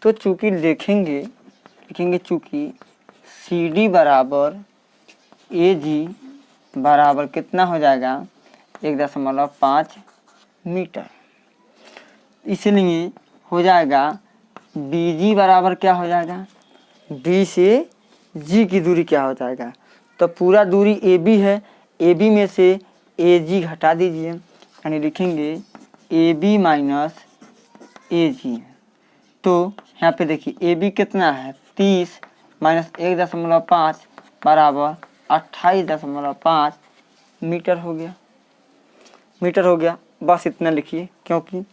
तो चूंकि लिखेंगे चूंकि CD बराबर AG बराबर कितना हो जाएगा, 1.5 मीटर, इसलिए हो जाएगा BG बराबर क्या हो जाएगा, B से G की दूरी क्या हो जाएगा। तो पूरा दूरी AB है, AB में से AG घटा दीजिए, यानी लिखेंगे AB माइनस AG। तो यहाँ पे देखिए AB कितना है, 30 माइनस 1.5 बराबर 28.5 मीटर हो गया। बस इतना लिखिए, क्योंकि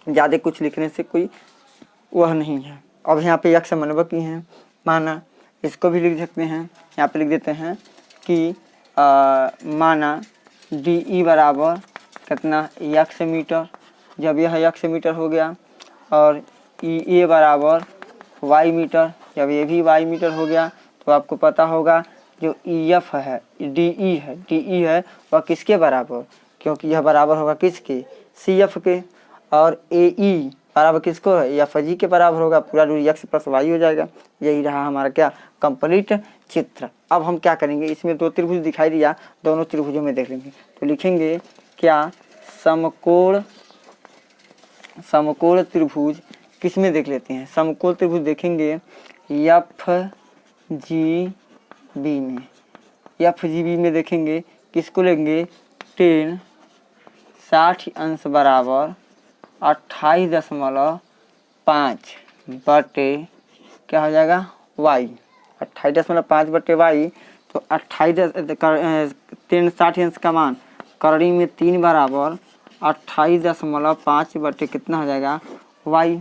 ज़्यादा कुछ लिखने से कोई वह नहीं है। अब यहाँ पे x मनवक ही है, माना इसको भी लिख सकते हैं। यहाँ पे लिख देते हैं कि माना DE बराबर कितना x मीटर। जब यह x मीटर हो गया और EA बराबर y मीटर, जब ये भी y मीटर हो गया तो आपको पता होगा जो EF है DE है वह किसके बराबर, क्योंकि यह बराबर होगा किसके, CF के। और AE बराबर किसको है, FG के बराबर होगा। पूरा दूरी x प्लस y हो जाएगा। यही रहा हमारा क्या, कंप्लीट चित्र। अब हम क्या करेंगे, इसमें दो त्रिभुज दिखाई दिया, दोनों त्रिभुजों में देख लेंगे। तो लिखेंगे क्या, समकोण त्रिभुज किस में देख लेते हैं, समकोण त्रिभुज देखेंगे FGB में। FGB में देखेंगे किसको लेंगे, tan 60 अंश बराबर 28.5 बटे क्या हो जाएगा y, 28.5 बटे y। तो 60 अंश का मान करड़ी में 3 बराबर 28.5 बटे कितना हो जाएगा y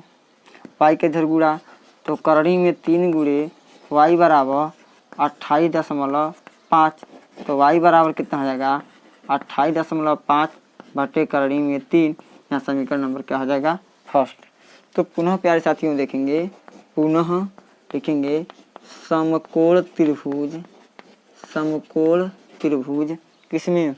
के इधर गुणा। तो करड़ी में 3 गुणे y बराबर 28.5। तो y बराबर कितना हो जाएगा 28.5 बटे करड़ी में 3। यहाँ समीकरण नंबर क्या हो जाएगा, फर्स्ट। तो पुनः प्यारे साथियों देखेंगे, पुनः लिखेंगे समकोण त्रिभुज किसमें,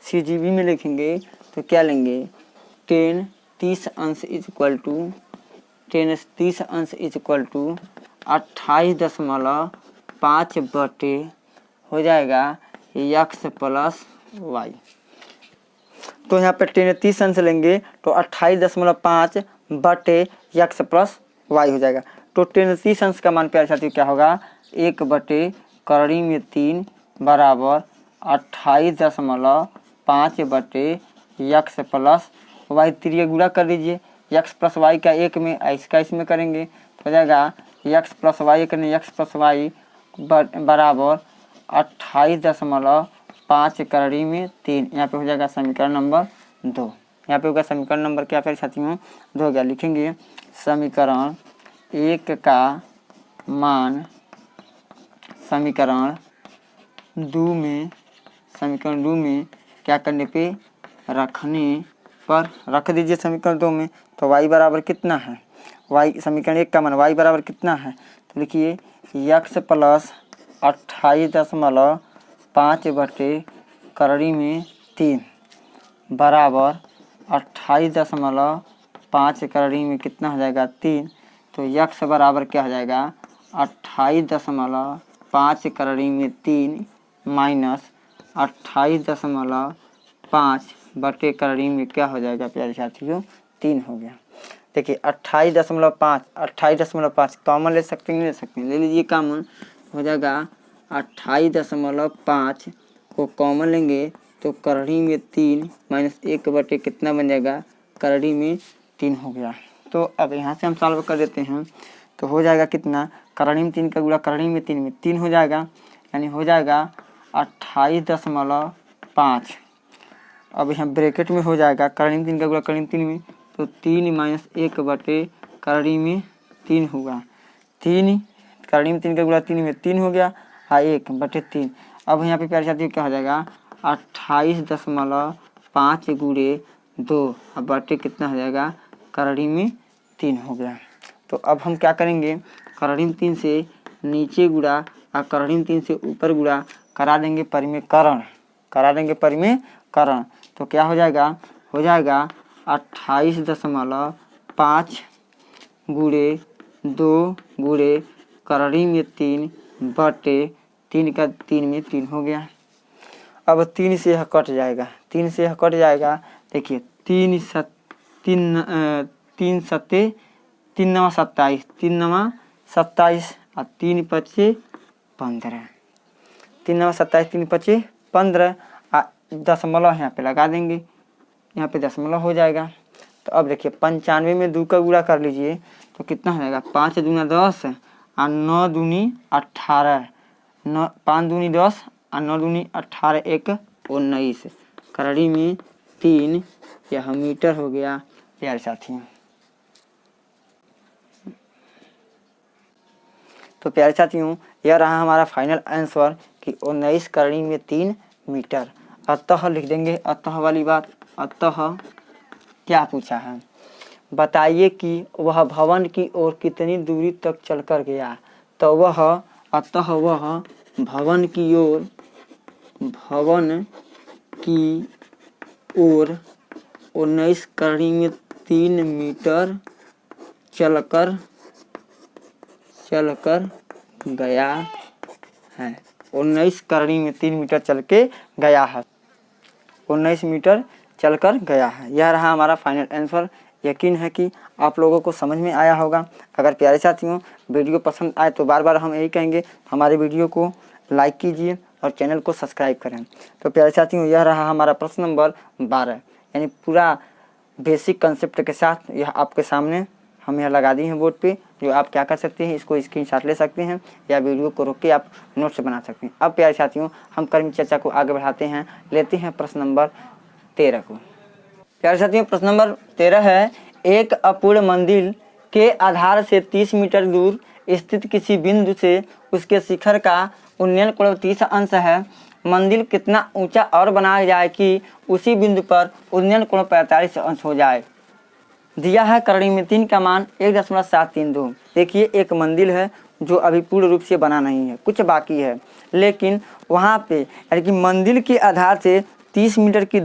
CGB में लिखेंगे तो क्या लेंगे, tan 30 अंश इक्वल टू 28.5 बटे हो जाएगा x प्लस y। तो यहाँ पे tan 30 अंश लेंगे तो 28.5 बटे x प्लस y हो जाएगा। तो tan 30 अंश का मान प्यारे साथियों क्या होगा, 1 बटे करड़ी में 3 बराबर 28.5 बटे x प्लस y। त्रिय गुणा कर लीजिए, x प्लस y का 1 में, इसका इसमें करेंगे तो हो जाएगा x प्लस y करने x प्लस y बराबर 28.5 करड़ी में 3। यहाँ पे हो जाएगा समीकरण नंबर 2। यहाँ पे होगा समीकरण नंबर क्या प्यारे साथियों, 2 हो गया। लिखेंगे समीकरण 1 का मान समीकरण 2 में क्या करने पे, रखने पर रख दीजिए समीकरण 2 में। तो y बराबर कितना है, y समीकरण 1 का मान y बराबर कितना है, तो लिखिए x प्लस 28.5 बटे करड़ी में 3 बराबर 28.5 करड़ी में कितना हो जाएगा 3। तो x बराबर क्या हो जाएगा 28.5 करड़ी में 3 माइनस 28.5 बटे करड़ी में क्या हो जाएगा प्यारे साथियों 3 हो गया। देखिए 28.5 कॉमन ले सकते हैं, नहीं ले सकते हैं, ले लीजिए कॉमन। हो जाएगा 28.5 को कॉमन लेंगे तो करड़ी में 3 माइनस 1 बटे कितना बन जाएगा, करड़ी में 3 हो गया। तो अब यहाँ से हम सॉल्व कर देते हैं तो हो जाएगा कितना, करड़ी में 3 का गुणा करड़ी में 3 हो जाएगा, यानी हो जाएगा 28.5। अब यहाँ ब्रैकेट में हो जाएगा करड़ी में 3 का गुणा करड़ी में 3 में, तो 3 माइनस 1 बटे करड़ी में 3 होगा। 3 करड़ी में 3 का गुणा 3 में 3 हो गया, 1 बटे 3। अब यहाँ पे प्यारे साथियों क्या हो जाएगा 28.5 गुणे 2 अब बटे कितना हो जाएगा, करड़ी में 3 हो गया। तो अब हम क्या करेंगे, करड़ी में 3 से नीचे गुणा और करड़ी में 3 से ऊपर गुणा करा देंगे परिमेयकरण। तो क्या हो जाएगा 28.5 गुणे 2 गुणे करड़ी में 3 बटे 3 का 3 में 3 हो गया। अब 3 से यह कट जाएगा, देखिए 3 सत्ते 3 नवा 27 और 3 पचे 15, 3 नवा 27 3 पचे 15 दशमलव यहाँ पे लगा देंगे, यहाँ पे दशमलव हो जाएगा। तो अब देखिए 95 में 2 का गुणा कर लीजिए तो कितना हो जाएगा, 5 दूना 10 और 9 दूनी 18, 5 दूनी 10 और 9 दूनी 18 1 19 करड़ी में 3 यह मीटर हो गया। प्यारे साथियों। तो प्यारे साथियों, यह रहा हमारा फाइनल आंसर कि 19 करणी में 3 मीटर। अतः लिख देंगे, अतः वाली बात। अतः क्या पूछा है, बताइए कि वह भवन की ओर कितनी दूरी तक चलकर गया। तो वह, अतः वह भवन की ओर 19 करणी में 3 मीटर चलकर गया है। 19 करणी में 3 मीटर चल के गया है। 19 मीटर चलकर गया है। यह रहा हमारा फाइनल आंसर। यकीन है कि आप लोगों को समझ में आया होगा। अगर प्यारे साथियों वीडियो पसंद आए तो बार बार हम यही कहेंगे, हमारे वीडियो को लाइक कीजिए और चैनल को सब्सक्राइब करें। तो प्यारे साथियों, यह रहा हमारा प्रश्न नंबर 12, यानी पूरा बेसिक कंसेप्ट के साथ यह आपके सामने हम यह लगा दी हैं बोर्ड पे। जो आप क्या कर सकते हैं, इसको स्क्रीनशॉट ले सकते हैं या वीडियो को रोक के आप नोट्स बना सकते हैं। अब प्यारे साथियों, हम कर्म चर्चा को आगे बढ़ाते हैं, लेते हैं प्रश्न नंबर 13 को। प्यारे साथियों, प्रश्न नंबर 13 है, एक अपूर्ण मंदिर के आधार से 30 मीटर दूर स्थित किसी बिंदु से उसके शिखर का उन्नयन कोण 30 अंश है। मंदिर कितना ऊंचा और बनाया जाए कि उसी बिंदु पर उन्नयन कोण 45 अंश हो जाए। दिया है करणी में 3 का मान 1.732। देखिए, एक मंदिर है जो अभी पूर्ण रूप से बना नहीं है, कुछ बाकी है, लेकिन वहाँ पे यानी कि मंदिर के आधार से 30 मीटर की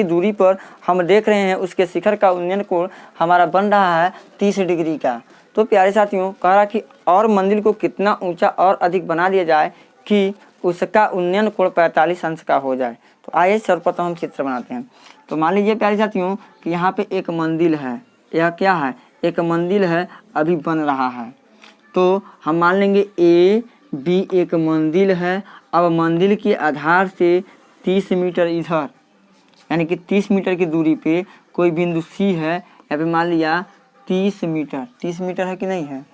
दूरी पर हम देख रहे हैं उसके शिखर का उन्नयन कोण हमारा बन रहा है 30 डिग्री का। तो प्यारे साथियों, कह रहा कि और मंदिर को कितना ऊंचा और अधिक बना दिया जाए कि उसका उन्नयन कोण 45 अंश का हो जाए। तो आइए सर्वप्रथम हम चित्र बनाते हैं। तो मान लीजिए प्यारे साथियों कि यहाँ पे एक मंदिर है। यह क्या है, एक मंदिर है, अभी बन रहा है। तो हम मान लेंगे A B एक मंदिर है। अब मंदिर के आधार से 30 मीटर इधर, यानी कि 30 मीटर की दूरी पे कोई बिंदु C है। यहाँ पे मान लिया 30 मीटर है कि नहीं है,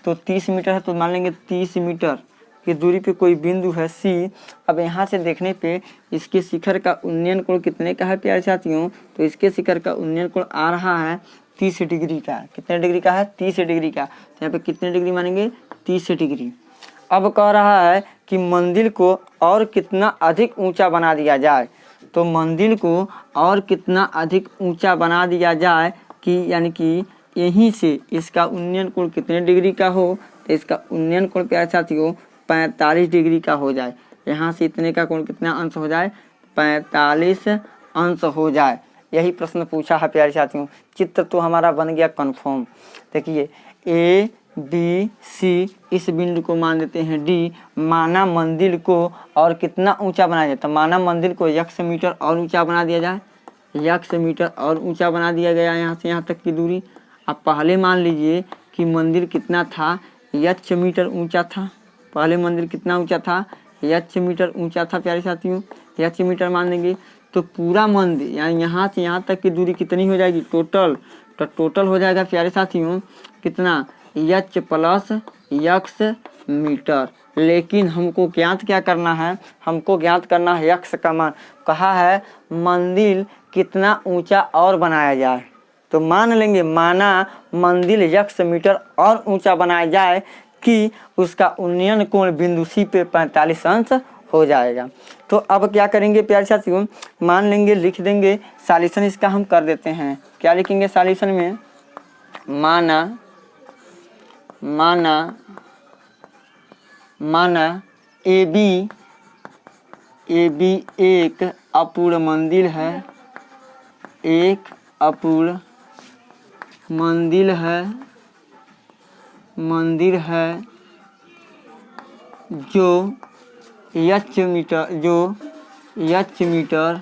तो 30 मीटर है, तो मान लेंगे 30 मीटर की दूरी पे कोई बिंदु है C। अब यहाँ से देखने पे इसके शिखर का उन्नयन कोण कितने का है प्यारे साथियों, तो इसके शिखर का उन्नयन कोण आ रहा है 30 डिग्री का। कितने डिग्री का है, 30 डिग्री का। तो यहाँ पे कितने डिग्री मानेंगे, 30 डिग्री। अब कह रहा है कि मंदिर को और कितना अधिक ऊंचा बना दिया जाए। तो मंदिर को और कितना अधिक ऊंचा बना दिया जाए कि यानी कि यहीं से इसका उन्नयन कोण कितने डिग्री का हो, तो इसका उन्नयन कोण प्यारे साथियों 45 डिग्री का हो जाए। यहाँ से इतने का कोण कितना अंश हो जाए, 45 अंश हो जाए। यही प्रश्न पूछा है प्यारे साथियों। चित्र तो हमारा बन गया कन्फर्म। देखिए, A B C इस बिंदु को मान देते हैं D। माना मंदिर को और कितना ऊंचा बनाया जाए, तो माना मंदिर को x मीटर और ऊंचा बना दिया जाए। x मीटर और ऊंचा बना दिया गया यहाँ से यहाँ तक की दूरी। अब पहले मान लीजिए कि मंदिर कितना था, h मीटर ऊंचा था। पहले मंदिर कितना ऊंचा था, h मीटर ऊंचा था प्यारे साथियों। h मीटर मान देंगे तो पूरा मंदिर यानी यहाँ से यहाँ तक की दूरी कितनी हो जाएगी टोटल, तो टोटल हो जाएगा प्यारे साथियों कितना, h प्लस x मीटर। लेकिन हमको ज्ञात क्या करना है, हमको ज्ञात करना है x का मान। कहा है मंदिर कितना ऊंचा और बनाया जाए, तो मान लेंगे माना मंदिर x मीटर और ऊंचा बनाया जाए कि उसका उन्नयन कोण बिंदु C पे 45 अंश हो जाएगा। तो अब क्या करेंगे प्यारे साथियों, मान लेंगे, लिख देंगे सॉल्यूशन इसका हम कर देते हैं। क्या लिखेंगे सॉल्यूशन में, माना AB एक अपूर्ण मंदिर है, एक अपूर्ण मंदिर है जो h मीटर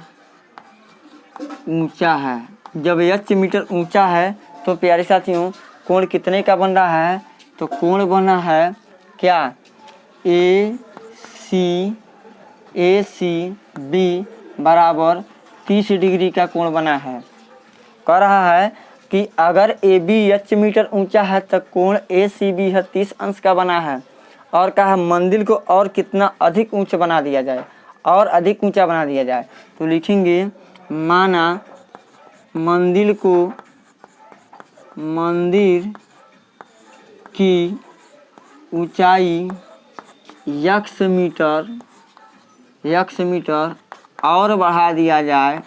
ऊंचा है। जब h मीटर ऊंचा है तो प्यारे साथियों कोण कितने का बन रहा है, तो कोण बना है क्या, ACB बराबर 30 डिग्री का कोण बना है। कह रहा है कि अगर AB h मीटर ऊंचा है तो कोण ACB है 30 अंश का बना है। और कहा मंदिर को और कितना अधिक ऊंचा बना दिया जाए, और अधिक ऊंचा बना दिया जाए। तो लिखेंगे मंदिर की ऊंचाई यक्स मीटर और बढ़ा दिया जाए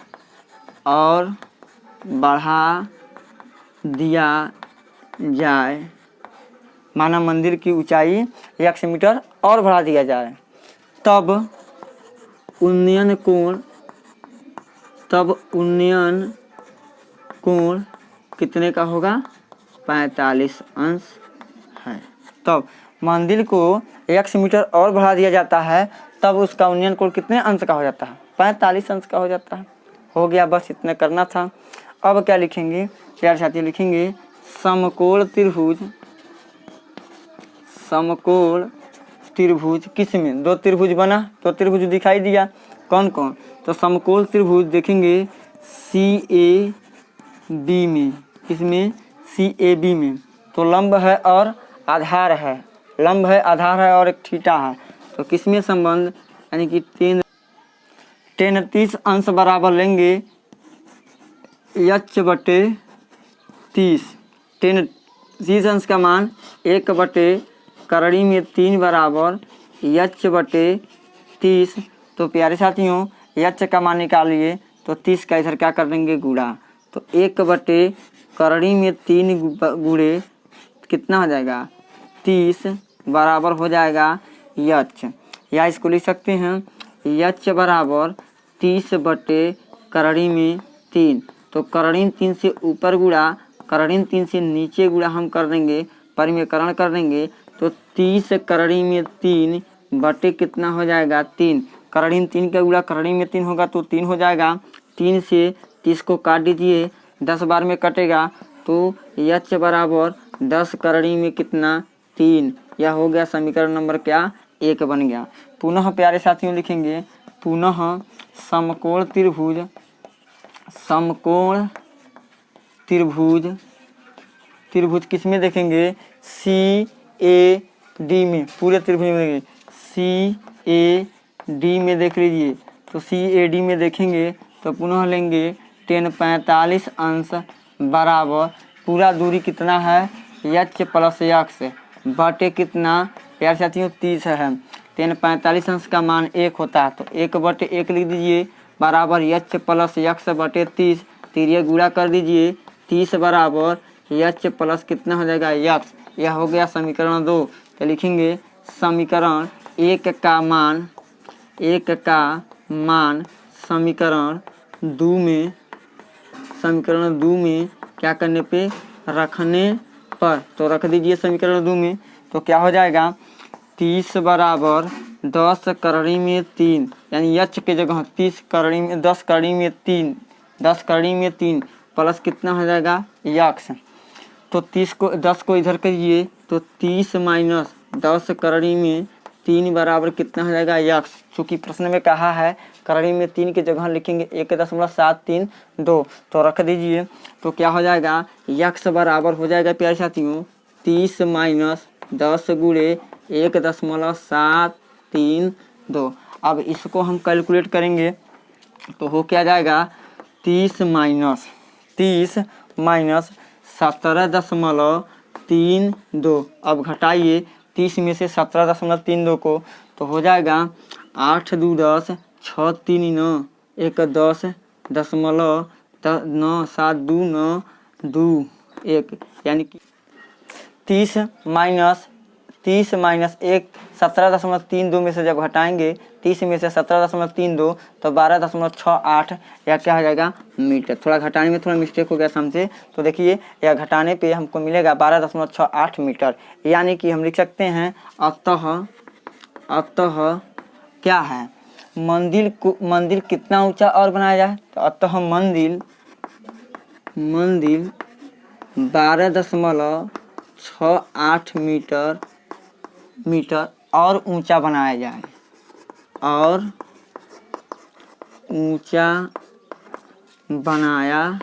माना मंदिर की ऊंचाई 100 मीटर और बढ़ा दिया जाए, तब उन्नयन कोण कितने का होगा? 45 अंश है। तब मंदिर को 100 मीटर और बढ़ा दिया जाता है, तब उसका उन्नयन कोण कितने अंश का हो जाता है? 45 अंश का हो जाता है। हो गया, बस इतना करना था। अब क्या लिखेंगे प्यारे साथी? लिखेंगे समकोण त्रिभुज किसमें? दो त्रिभुज बना, तो त्रिभुज दिखाई दिया कौन कौन? तो समकोण त्रिभुज देखेंगे CAB में। किसमें? CAB में। तो लंब है और आधार है, लंब है, आधार है और एक थीटा है। तो किसमें संबंध? यानी कि 30 अंश बराबर लेंगे h/30। 30 अंश का मान 1/करणी में 3 बराबर h/30। तो प्यारे साथियों h का मान निकालिए, तो 30 का इधर क्या कर देंगे? गुणा। तो 1/करणी में 3 गुणे कितना हो जाएगा? 30 बराबर हो जाएगा h, या इसको लिख सकते हैं h बराबर 30/करणी में 3। तो करणी 3 से ऊपर गुणा, करणी 3 से नीचे गुणा हम कर देंगे, परिमेयकरण कर देंगे। तो 30 करणी में 3 बटे कितना हो जाएगा? 3। करणी 3 का गुणा करणी में 3 होगा तो 3 हो जाएगा। 3 से 30 को काट दीजिए, 10 बार में कटेगा, तो h बराबर 10 करणी में कितना? 3। यह हो गया समीकरण नंबर क्या? 1 बन गया। पुनः प्यारे साथियों लिखेंगे पुनः समकोण त्रिभुज किसमें देखेंगे? CAD में। पूरे त्रिभुज में देखेंगे CAD में, देख लीजिए। तो CAD में देखेंगे तो पुनः लेंगे 45 अंश बराबर पूरा दूरी कितना है? h + x बटे कितना प्यारे साथियों? 30 है। 45 अंश का मान 1 होता है, तो 1/1 लिख दीजिए बराबर h + x बटे 30। तिरिया गुणा कर दीजिए, 30 बराबर h प्लस कितना हो जाएगा? x। यह हो गया समीकरण 2। तो लिखेंगे समीकरण 1 का मान समीकरण 2 में क्या करने पे? रखने पर। तो रख दीजिए समीकरण 2 में, तो क्या हो जाएगा? 30 बराबर 10 करणी में 3, यानी h के जगह 10 करणी में 3 प्लस कितना हो जाएगा? x। तो 10 को इधर करिए, तो 30 माइनस 10 करणी में 3 बराबर कितना हो जाएगा? x। चूँकि प्रश्न में कहा है करणी में 3 की जगह लिखेंगे 1.732, तो रख दीजिए। तो क्या हो जाएगा? x बराबर हो जाएगा प्यारे साथियों 30 माइनस 10 गुणे 1.732। अब इसको हम कैलकुलेट करेंगे तो हो क्या जाएगा? 30 माइनस 17.32। अब घटाइए 30 में से 17.32 को, तो हो जाएगा 8 2 10 6 3 9 1 10.9 7 2 9 2 1, यानी कि 30 माइनस 1 17.32 में से जब घटाएंगे 30 में से 17.32 तो 12.68, या क्या हो जाएगा? मीटर। थोड़ा घटाने में थोड़ा मिस्टेक हो गया हमसे, तो देखिए यह घटाने पे हमको मिलेगा 12.68 मीटर। यानी कि हम लिख सकते हैं अतः क्या है? मंदिर कितना ऊंचा और बनाया जाए? तो अतः मंदिर 12.68 मीटर और ऊंचा बनाया जाए, और ऊंचा बनाया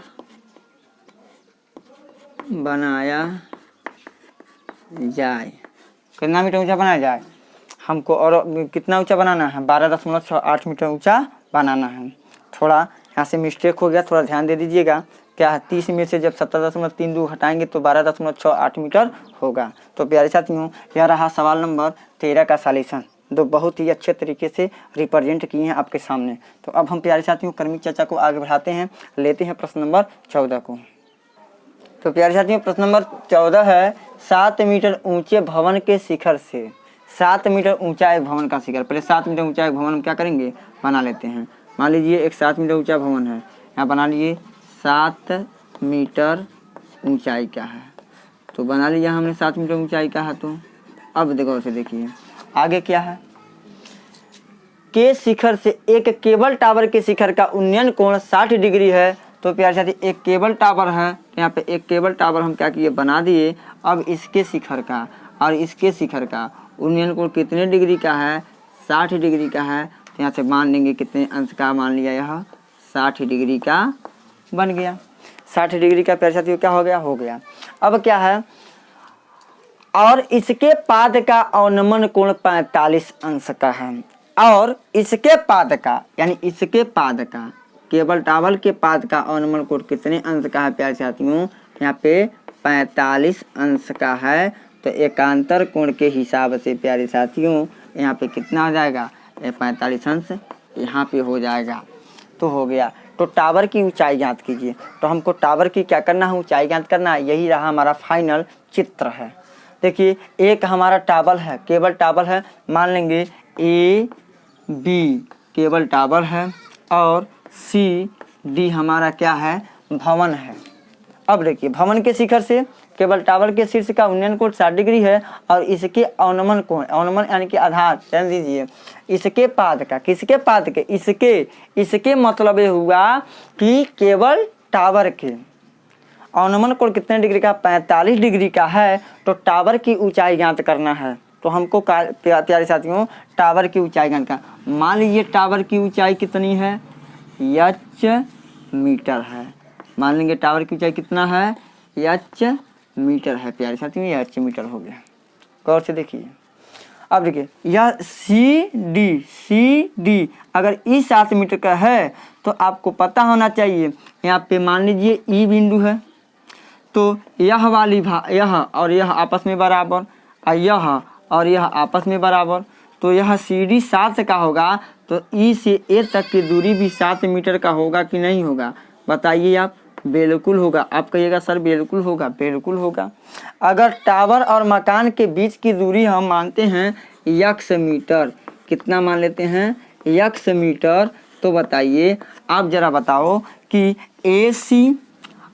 जाए। कितना मीटर ऊंचा बनाया जाए? हमको और कितना ऊंचा बनाना है? 12.68 मीटर ऊंचा बनाना है। थोड़ा यहाँ से मिस्टेक हो गया, थोड़ा ध्यान दे दीजिएगा। क्या है 30 में से जब 17.32 हटाएंगे तो 12.68 मीटर होगा। तो प्यारे साथियों यह रहा सवाल नंबर 13 का सॉल्यूशन, जो बहुत ही अच्छे तरीके से रिप्रेजेंट किए हैं आपके सामने। तो अब हम प्यारे साथियों क्रमिक चर्चा को आगे बढ़ाते हैं, लेते हैं प्रश्न नंबर 14 को। तो प्यारे साथियों प्रश्न नंबर 14 है 7 मीटर ऊंचे भवन के शिखर से, 7 मीटर ऊंचा एक भवन का शिखर। पहले 7 मीटर ऊंचा एक भवन हम क्या करेंगे, बना लेते हैं। मान लीजिए एक 7 मीटर ऊंचा भवन है, यहाँ बना लीजिए 7 मीटर ऊंचाई का है, तो बना लिया हमने 7 मीटर ऊंचाई का है। तो अब देखो उसे देखिए आगे क्या है, के शिखर से एक केबल टावर के शिखर का उन्नयन कोण 60 डिग्री है। तो प्यारे साथी एक केबल टावर है, यहाँ पे एक केबल टावर हम क्या किए, बना दिए। अब इसके शिखर का और इसके शिखर का उन्नयन कोण कितने डिग्री का है, 60 डिग्री का है। तो यहाँ से मान लेंगे कितने अंश का, मान लिया यह 60 डिग्री का बन गया। 60 डिग्री का प्यारे साथियों क्या हो गया। अब क्या है, और इसके पाद का अवनमन कोण 45 अंश का है, और इसके पाद का यानी इसके पाद का, केबल टावर के पाद का अवनमन कोण कितने अंश का है प्यारे साथियों, यहाँ पे 45 अंश का है। तो एकांतर कोण के हिसाब से प्यारे साथियों यहाँ पे कितना हो जाएगा, 45 अंश यहाँ पे हो जाएगा। तो हो गया। तो टावर की ऊंचाई ज्ञात कीजिए। तो हमको टावर की क्या करना है, ऊंचाई ज्ञात करना है। यही रहा हमारा फाइनल चित्र है। देखिए एक हमारा टावर है, केबल टावर है, मान लेंगे ए बी केबल टावर है, और सी डी हमारा क्या है, भवन है। अब देखिए भवन के शिखर से केबल टावर के शीर्ष का उन्नयन कोण 60 डिग्री है, और इसके अवनमन कोण, अवनमन यानी कि आधार जान दीजिए, इसके पाद का, किसके पाद के, इसके मतलब ये हुआ कि केबल टावर के अवनमन कोण कितने डिग्री का, 45 डिग्री का है। तो टावर की ऊंचाई ज्ञात करना है। तो हमको प्यारे साथियों टावर की ऊंचाई ज्ञात का, मान लीजिए टावर की ऊंचाई कितनी है, एच मीटर है। मान लेंगे टावर की ऊंचाई कितना है, एच मीटर है प्यारे साथियों, ये एच मीटर हो गया। गौर से देखिए। अब देखिए यह सी डी अगर ई 7 मीटर का है तो आपको पता होना चाहिए, यहाँ पे मान लीजिए ई बिंदु है, तो यह वाली यह और यह आपस में बराबर, और यह और यह आपस में बराबर। तो यह सी डी 7 का होगा, तो ई से ए तक की दूरी भी 7 मीटर का होगा कि नहीं होगा, बताइए आप। बिल्कुल होगा। आप कहिएगा सर बिल्कुल होगा, बिल्कुल होगा। अगर टावर और मकान के बीच की दूरी हम मानते हैं यक्स मीटर, कितना मान लेते हैं, यक्स मीटर। तो बताइए आप जरा बताओ कि ए सी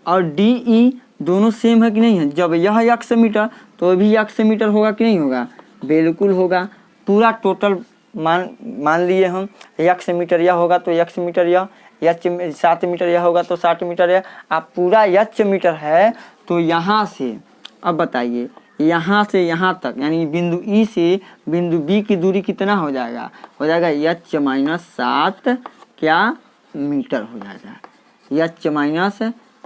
और डी ई दोनों सेम है कि नहीं है। जब यह यक्स मीटर तो भी यक्स मीटर होगा कि नहीं होगा, बिल्कुल होगा। पूरा टोटल मान लिए हम, यक्स मीटर यह होगा तो यक्स मीटर यह, यच 7 मीटर यह होगा तो 60 मीटर यह, आप पूरा यच मीटर है। तो यहाँ से अब बताइए यहाँ से यहाँ तक यानी बिंदु ई से बिंदु बी की दूरी कितना हो जाएगा, हो जाएगा यच माइनस 7 क्या मीटर हो जाएगा, यच माइनस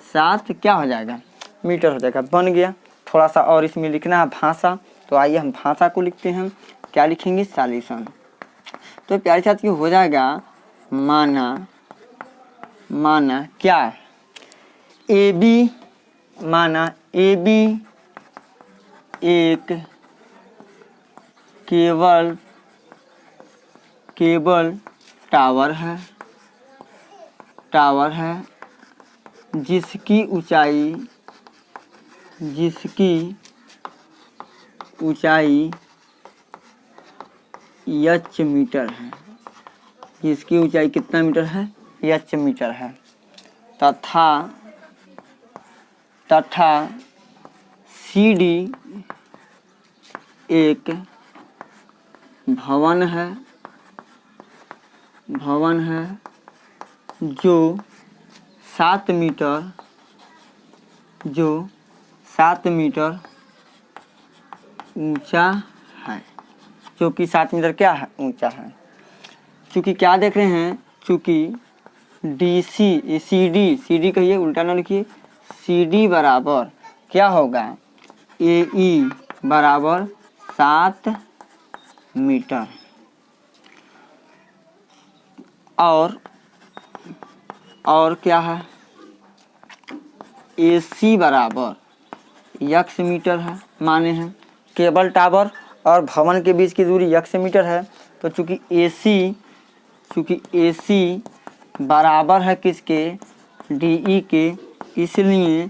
7 क्या हो जाएगा, मीटर हो जाएगा। बन गया। थोड़ा सा और इसमें लिखना है भाषा, तो आइए हम भाषा को लिखते हैं। क्या लिखेंगे, सॉल्यूशन। तो प्यारे साथियों हो जाएगा माना क्या, ए बी, माना ए बी एक केबल टावर है जिसकी ऊंचाई एच मीटर है, जिसकी ऊंचाई कितना मीटर है, एच मीटर है। तथा सी डी एक भवन है जो 7 मीटर ऊंचा है, जो कि 7 मीटर क्या है, ऊंचा है। चूँकि क्या देख रहे हैं, चूँकि सी डी कहिए, उल्टा ना लिखिए, सी डी बराबर क्या होगा, ए ई बराबर 7 मीटर, और क्या है, AC बराबर x मीटर है माने हैं। केबल टावर और भवन के बीच की दूरी x मीटर है, तो चूँकि AC बराबर है किसके, DE के, इसलिए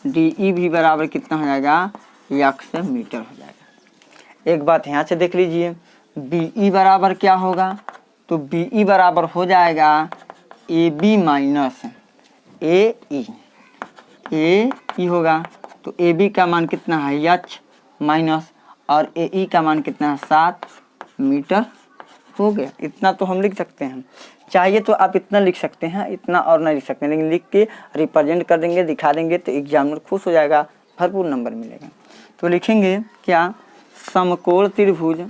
DE भी बराबर कितना हो जाएगा, x मीटर हो जाएगा। एक बात यहाँ से देख लीजिए, BE बराबर क्या होगा, तो BE बराबर हो जाएगा AB माइनस AE। AE होगा तो AB का मान कितना है, h माइनस, और AE का मान कितना है, 7 मीटर हो गया। इतना तो हम लिख सकते हैं, चाहिए तो आप इतना लिख सकते हैं, इतना और नहीं लिख सकते हैं, लेकिन लिख के रिप्रेजेंट कर देंगे, दिखा देंगे तो एग्जामिनर खुश हो जाएगा, भरपूर नंबर मिलेगा। तो लिखेंगे क्या, समकोण त्रिभुज,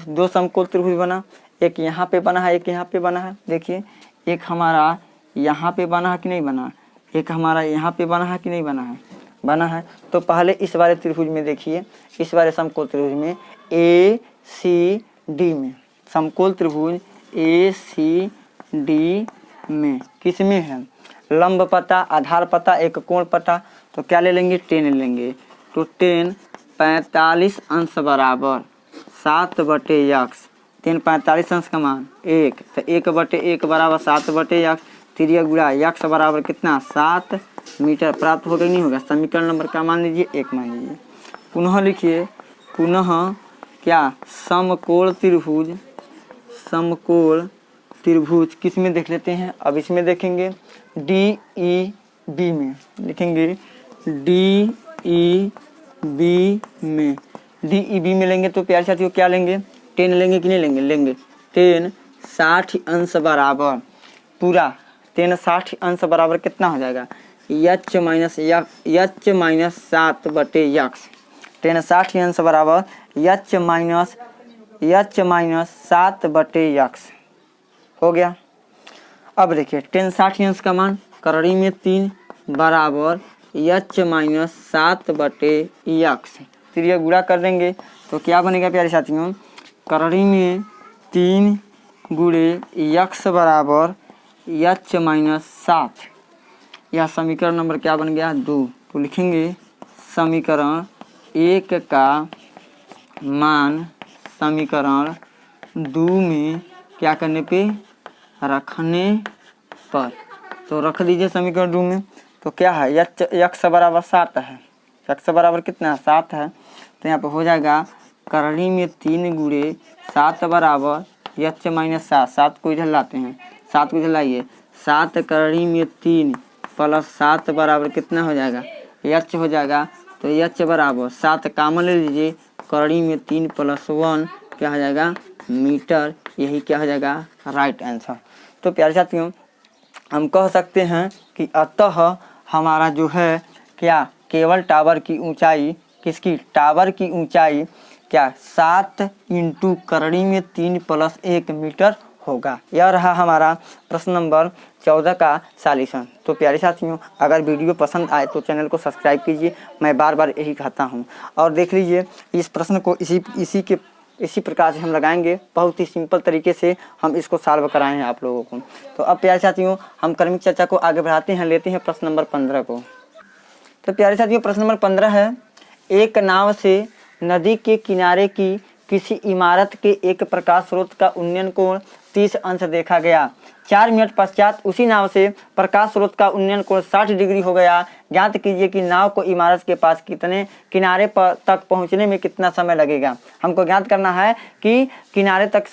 दो समकोण त्रिभुज बना, एक यहाँ पे बना है, एक यहाँ पे बना है। देखिए एक हमारा यहाँ पे बना है कि नहीं बना, एक हमारा यहाँ पे बना है कि नहीं बना है, बना है। तो पहले इस वाले त्रिभुज में देखिए, इस वाले समकोण त्रिभुज में ACD में, समकोण त्रिभुज ACD में किस में है, लंब पता, आधार पता, एक कोण पता, तो क्या ले लेंगे, 10 लेंगे। तो 10 45 अंश बराबर 7/x, 10 45 अंश का मान 1, तो 1/1 बराबर 7/x, त्रिज्या गुणा x बराबर कितना, 7 मीटर प्राप्त होगा नहीं होगा। समीकरण नंबर क्या मान लीजिए, 1 मान लीजिए। पुनः लिखिए, पुनः क्या, समकोण त्रिभुज किस में देख लेते हैं, अब इसमें देखेंगे DEB में, लिखेंगे DEB में लेंगे तो प्यारे साथियों क्या लेंगे, 10 लेंगे कि नहीं लेंगे, लेंगे 10 60 अंश बराबर पूरा 10 60 अंश बराबर कितना हो जाएगा, h माइनस 7/x, 10 60 अंश बराबर h माइनस 7/x हो गया। अब देखिए 10 60 अंश का मान करड़ी में 3 बराबर h माइनस 7/x, त्रिज्या गुणा कर देंगे तो क्या बनेगा प्यारे साथियों, करड़ी में 3 गुणे x बराबर h माइनस 7, यह समीकरण नंबर क्या बन गया, 2। तो लिखेंगे समीकरण 1 का मान समीकरण 2 में क्या करने पे, रखने पर, तो रख दीजिए समीकरण 2 में। तो क्या है, x बराबर 7 है, x बराबर कितना है, 7 है, तो यहाँ पर हो जाएगा करड़ी में 3 गुणे 7 बराबर h माइनस 7, 7 को इधर लाते हैं, 7 को इधर लाइए, 7 करड़ी में 3 प्लस 7 बराबर कितना हो जाएगा, h हो जाएगा। तो h बराबर 7 कॉमन ले लीजिए, करड़ी में 3 प्लस 1 क्या हो जाएगा, मीटर, यही क्या हो जाएगा, राइट आंसर। तो प्यारे साथियों हम कह सकते हैं कि अतः हमारा जो है क्या, केबल टावर की ऊंचाई, किसकी, टावर की ऊंचाई क्या, 7 × करड़ी में 3 + 1 मीटर होगा। यह रहा हमारा प्रश्न नंबर 14 का सॉल्यूशन। तो प्यारे साथियों अगर वीडियो पसंद आए तो चैनल को सब्सक्राइब कीजिए, मैं बार बार यही कहता हूं। और देख लीजिए इस प्रश्न को इसी प्रकार से हम लगाएंगे, बहुत ही सिंपल तरीके से हम इसको सॉल्व कराएं हैं आप लोगों को। तो अब प्यारे साथियों हम क्रमिक चर्चा को आगे बढ़ाते हैं, लेते हैं प्रश्न नंबर 15 को। तो प्यारे साथियों प्रश्न नंबर 15 है, एक नाव से नदी के किनारे की किसी इमारत के एक प्रकाश स्रोत का उन्नयन कोण 30 अंश देखा गया। 4 मिनट पश्चात उसी नाव से प्रकाश स्रोत का उन्नयन कोण 60 डिग्री हो गया। ज्ञात कीजिए कि नाव को इमारत के पास कितने किनारे पर तक पहुंचने में कितना समय लगेगा। हमको ज्ञात करना है कि किनारे तक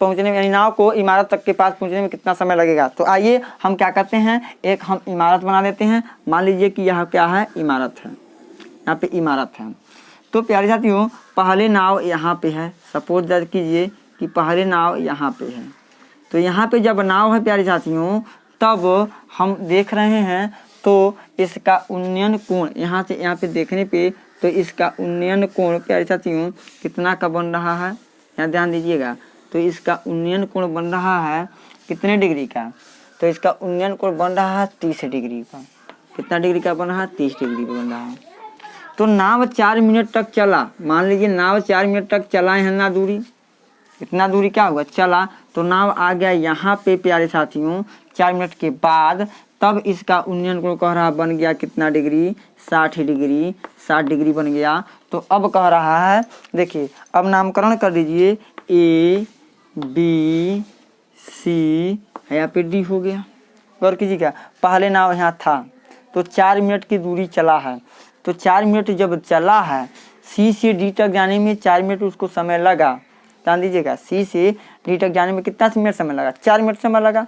पहुंचने में, यानी नाव को इमारत तक के पास पहुंचने में कितना समय लगेगा। तो आइए हम क्या करते हैं, एक हम इमारत बना लेते हैं। मान लीजिए कि यह क्या है, इमारत है, यहाँ पे इमारत है। तो प्यारे साथियों पहले नाव यहाँ पे है, सपोज दैट कीजिए कि पहले नाव यहाँ पे है। तो यहाँ पे जब नाव है प्यारे साथियों तब हम देख रहे हैं तो इसका उन्नयन कोण यहाँ से यहाँ पे देखने पे, तो इसका उन्नयन कोण प्यारे साथियों कितना का बन रहा है, यहाँ ध्यान दीजिएगा। तो इसका उन्नयन कोण बन रहा है कितने डिग्री का, तो इसका उन्नयन कोण बन रहा है 30 डिग्री का। कितना डिग्री का बन रहा है, 30 डिग्री का बन रहा है। तो नाव 4 मिनट तक चला, मान लीजिए नाव 4 मिनट तक चला है ना, दूरी इतना दूरी क्या हुआ, चला। तो नाव आ गया यहाँ पे प्यारे साथियों 4 मिनट के बाद तब इसका उन्नयन कोण कह रहा बन गया कितना डिग्री, 60 डिग्री, 60 डिग्री बन गया। तो अब कह रहा है, देखिए अब नामकरण कर दीजिए, ए बी सी, यहाँ पे डी हो गया। गौर कीजिएगा, पहले नाव यहाँ था तो 4 मिनट की दूरी चला है, तो 4 मिनट जब चला है, सी से डी तक जाने में 4 मिनट उसको समय लगा। ध्यान दीजिएगा, सी से डी तक जाने में कितना मिनट समय लगा, 4 मिनट समय लगा।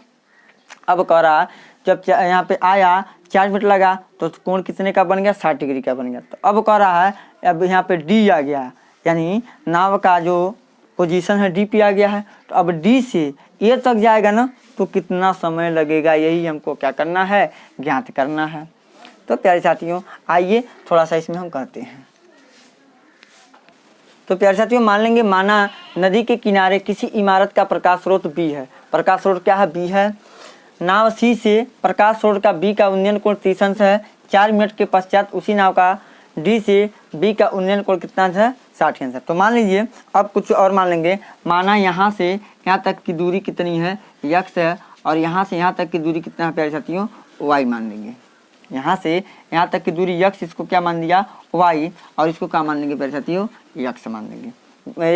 अब कह रहा जब यहाँ पे आया 4 मिनट लगा तो कोण कितने का बन गया, 60 डिग्री का बन गया। तो अब कह रहा है अब यहाँ पे डी आ गया, यानी नाव का जो पोजीशन है डी पे आ गया है। तो अब डी से ए तक जाएगा ना तो कितना समय लगेगा, यही हमको क्या करना है, ज्ञात करना है। तो प्यारे साथियों आइए थोड़ा सा इसमें हम करते हैं। तो प्यारे साथियों मान लेंगे, माना नदी के किनारे किसी इमारत का प्रकाश स्रोत बी है। प्रकाश स्रोत क्या है, बी है। नाव सी से प्रकाश स्रोत का बी का उन्नयन कोण 30 अंश है। 4 मिनट के पश्चात उसी नाव का डी से बी का उन्नयन कोण कितना है, 60 अंश है। तो मान लीजिए अब कुछ और मान लेंगे, माना यहाँ से यहाँ तक की दूरी कितनी है, x है, और यहाँ से यहाँ तक की दूरी कितना है प्यारे साथियों, y मान लेंगे। यहाँ से यहाँ तक की दूरी x, इसको क्या मान दिया, y, और इसको क्या मान लेंगे प्यारे साथियों, x मान लेंगे,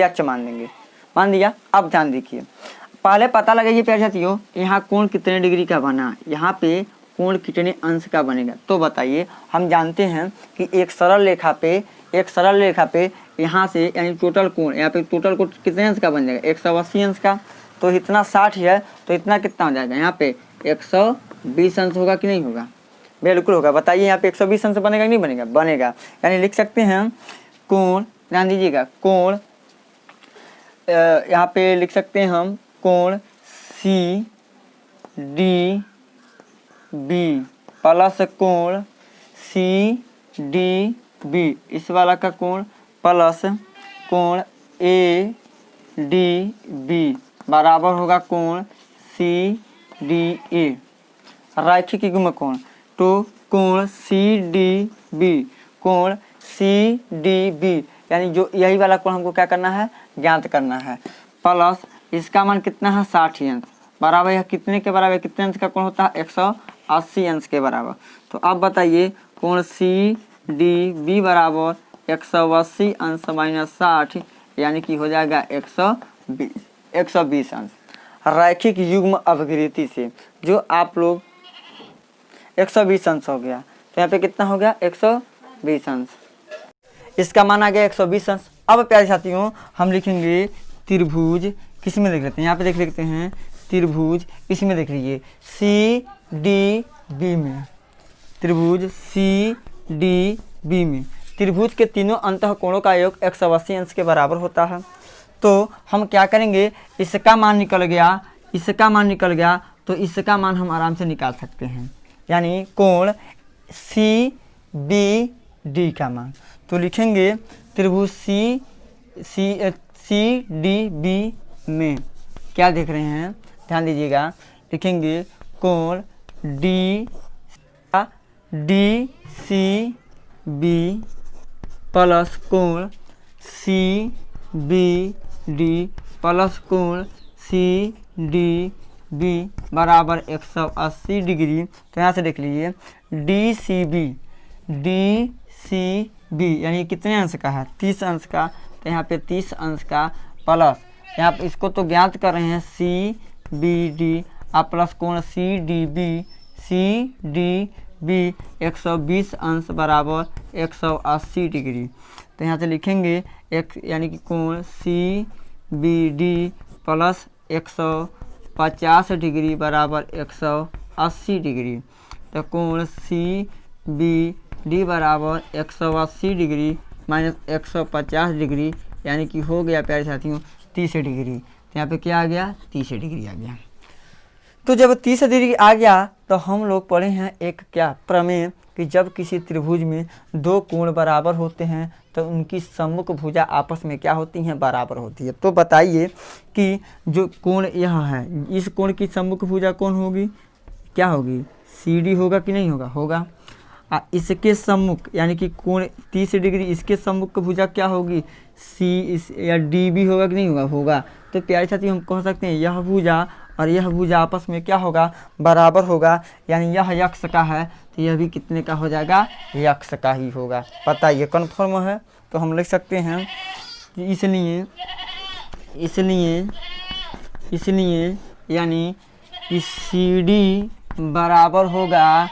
x मान लेंगे, मान दिया। अब ध्यान देखिए, पहले पता लगाइए प्यारे साथियों यहाँ कोण कितने डिग्री का बना, यहाँ पे कोण कितने अंश का बनेगा। तो बताइए, हम जानते हैं कि एक सरल रेखा पे यहाँ से यानी टोटल कोण, यहाँ पे टोटल कोण कितने अंश का बन जाएगा, 180 अंश का। तो इतना 60 है तो इतना कितना हो जाएगा, यहाँ पे 120 अंश होगा कि नहीं होगा, बिल्कुल होगा। बताइए यहाँ पे 120 अंश बनेगा कि नहीं बनेगा, बनेगा। यानी लिख सकते हैं कोण, ध्यान दीजिएगा, कोण यहाँ पे लिख सकते हैं हम कोण सी डी बी प्लस कोण सी डी बी, इस वाला का कोण प्लस कोण ए डी बी बराबर होगा कोण सी डी ए, रैखिक युग्म कोण। तो कोण सी डी बी, कोण सी डी बी यानी जो यही वाला कोण हमको क्या करना है, ज्ञात करना है। प्लस इसका मान कितना है, 60 अंश, बराबर यह कितने के बराबर, कितने अंश का कोण होता है, 180 अंश के बराबर। तो अब बताइए कोण सी डी बी बराबर 180 अंश माइनस 60, यानी कि हो जाएगा 120 अंश। रैखिक युग्म अवकृति से जो आप लोग 120 अंश हो गया, तो यहाँ पे कितना हो गया, 120 अंश, इसका मान आ गया 120 अंश। अब प्यारे साथियों हम लिखेंगे त्रिभुज, किस में देख लेते हैं, यहाँ पे देख लेते हैं त्रिभुज, इसमें देख लीजिए सी डी बी में, त्रिभुज सी डी बी में त्रिभुज के तीनों अंतःकोणों का योग 180 अंश के बराबर होता है। तो हम क्या करेंगे, इसका मान निकल गया, इसका मान निकल गया, तो इसका मान हम आराम से निकाल सकते हैं, यानी कोण सी बी डी का मान। तो लिखेंगे त्रिभुज सी डी बी में क्या देख रहे हैं, ध्यान दीजिएगा, लिखेंगे कोण डी सी बी प्लस कोण सी बी डी प्लस कोण सी डी बी बराबर 180 डिग्री। तो यहाँ से देख लीजिए डी सी बी यानी कितने अंश का है, 30 अंश का। तो यहाँ पे 30 अंश का प्लस, यहाँ पे इसको तो ज्ञात कर रहे हैं सी बी डी, आप प्लस कोण सी डी बी 120 अंश बराबर 180 डिग्री। तो यहाँ से लिखेंगे एक, यानी कि कोण C B D plus 150 degree बराबर 180 डिग्री। तो कोण सी बी डी बराबर 180 डिग्री माइनस 150 डिग्री, यानी कि हो गया प्यारे साथियों 30 डिग्री। तो यहाँ पे क्या आ गया, 30 डिग्री आ गया। तो जब 30 डिग्री आ गया तो हम लोग पढ़े हैं एक क्या प्रमेय, कि जब किसी त्रिभुज में दो कोण बराबर होते हैं तो उनकी सम्मुख भुजा आपस में क्या होती हैं, बराबर होती है। तो बताइए कि जो कोण यह है, इस कोण की सम्मुख भुजा कौन होगी, क्या होगी, सी डी होगा कि नहीं होगा, होगा। इसके सम्मुख यानी कि कोण 30 डिग्री, इसके सम्मुख भुजा क्या होगी, सी इस या डी बी होगा कि नहीं होगा, होगा। तो प्यारे साथी हम कह सकते हैं यह भुजा और यह भुजा आपस में क्या होगा, बराबर होगा, यानी यह यक्ष का है तो यह भी कितने का हो जाएगा, यक्ष का ही होगा। पता ये कन्फर्म है, तो हम लिख सकते हैं कि इसलिए यानी कि CD बराबर होगा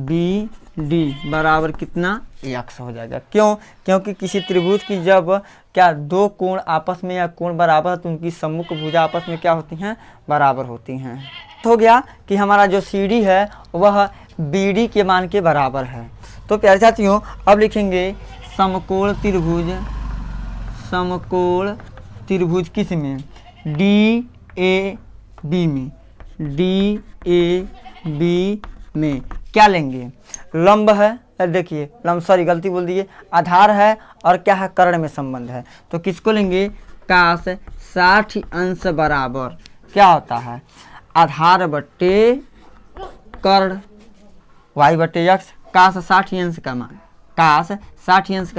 BD बराबर कितना, यक्ष हो जाएगा। क्यों? क्योंकि किसी त्रिभुज की जब क्या दो कोण आपस में या कोण बराबर तो उनकी सम्मुख भुजा आपस में क्या होती हैं, बराबर होती हैं। तो हो गया कि हमारा जो CD है वह BD के मान के बराबर है। तो प्यारे साथियों अब लिखेंगे समकोण त्रिभुज किस में, DAB में क्या लेंगे, लंब है, देखिए लंब, सॉरी गलती बोल दिए, आधार है और क्या है, कर्ण में संबंध है। तो किसको लेंगे, काश 60 अंश बराबर क्या होता है, आधार बट्टे कर्ण y बट्टे x, काश 60 अंश का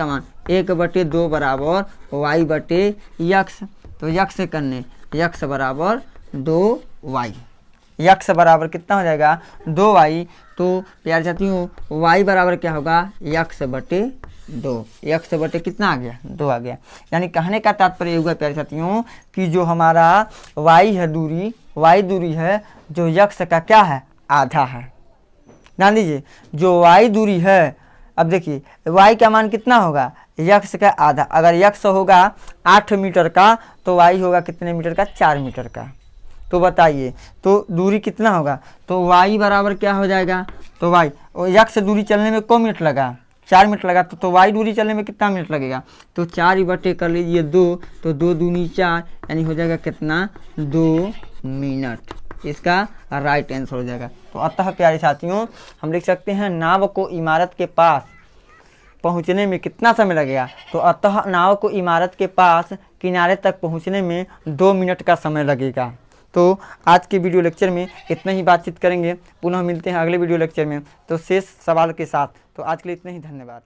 मान, 1/2 बराबर y बटे x। तो x करने x बराबर 2y, x बराबर कितना हो जाएगा, 2y। तो प्यारे साथियों y बराबर क्या होगा, x बटे 2, x बटे कितना आ गया, 2 आ गया। यानी कहने का तात्पर्य होगा प्यारे साथियों कि जो हमारा y है दूरी, y दूरी है जो x का क्या है, आधा है। ध्यान दीजिए जो y दूरी है, अब देखिए y का मान कितना होगा, x का आधा। अगर x होगा 8 मीटर का तो y होगा कितने मीटर का, 4 मीटर का। तो बताइए तो दूरी कितना होगा, तो y बराबर क्या हो जाएगा, तो y x दूरी चलने में कौन मिनट लगा, 4 मिनट लगा, तो y दूरी चलने में कितना मिनट लगेगा, तो 4 बटे कर लीजिए 2, तो 2 दूनी 4 यानी हो जाएगा कितना, 2 मिनट। इसका राइट आंसर हो जाएगा। तो अतः प्यारे साथियों हम लिख सकते हैं नाव को इमारत के पास पहुंचने में कितना समय लगेगा, तो अतः नाव को इमारत के पास किनारे तक पहुंचने में 2 मिनट का समय लगेगा। तो आज के वीडियो लेक्चर में इतना ही बातचीत करेंगे, पुनः मिलते हैं अगले वीडियो लेक्चर में तो शेष सवाल के साथ। तो आज के लिए इतना ही, धन्यवाद।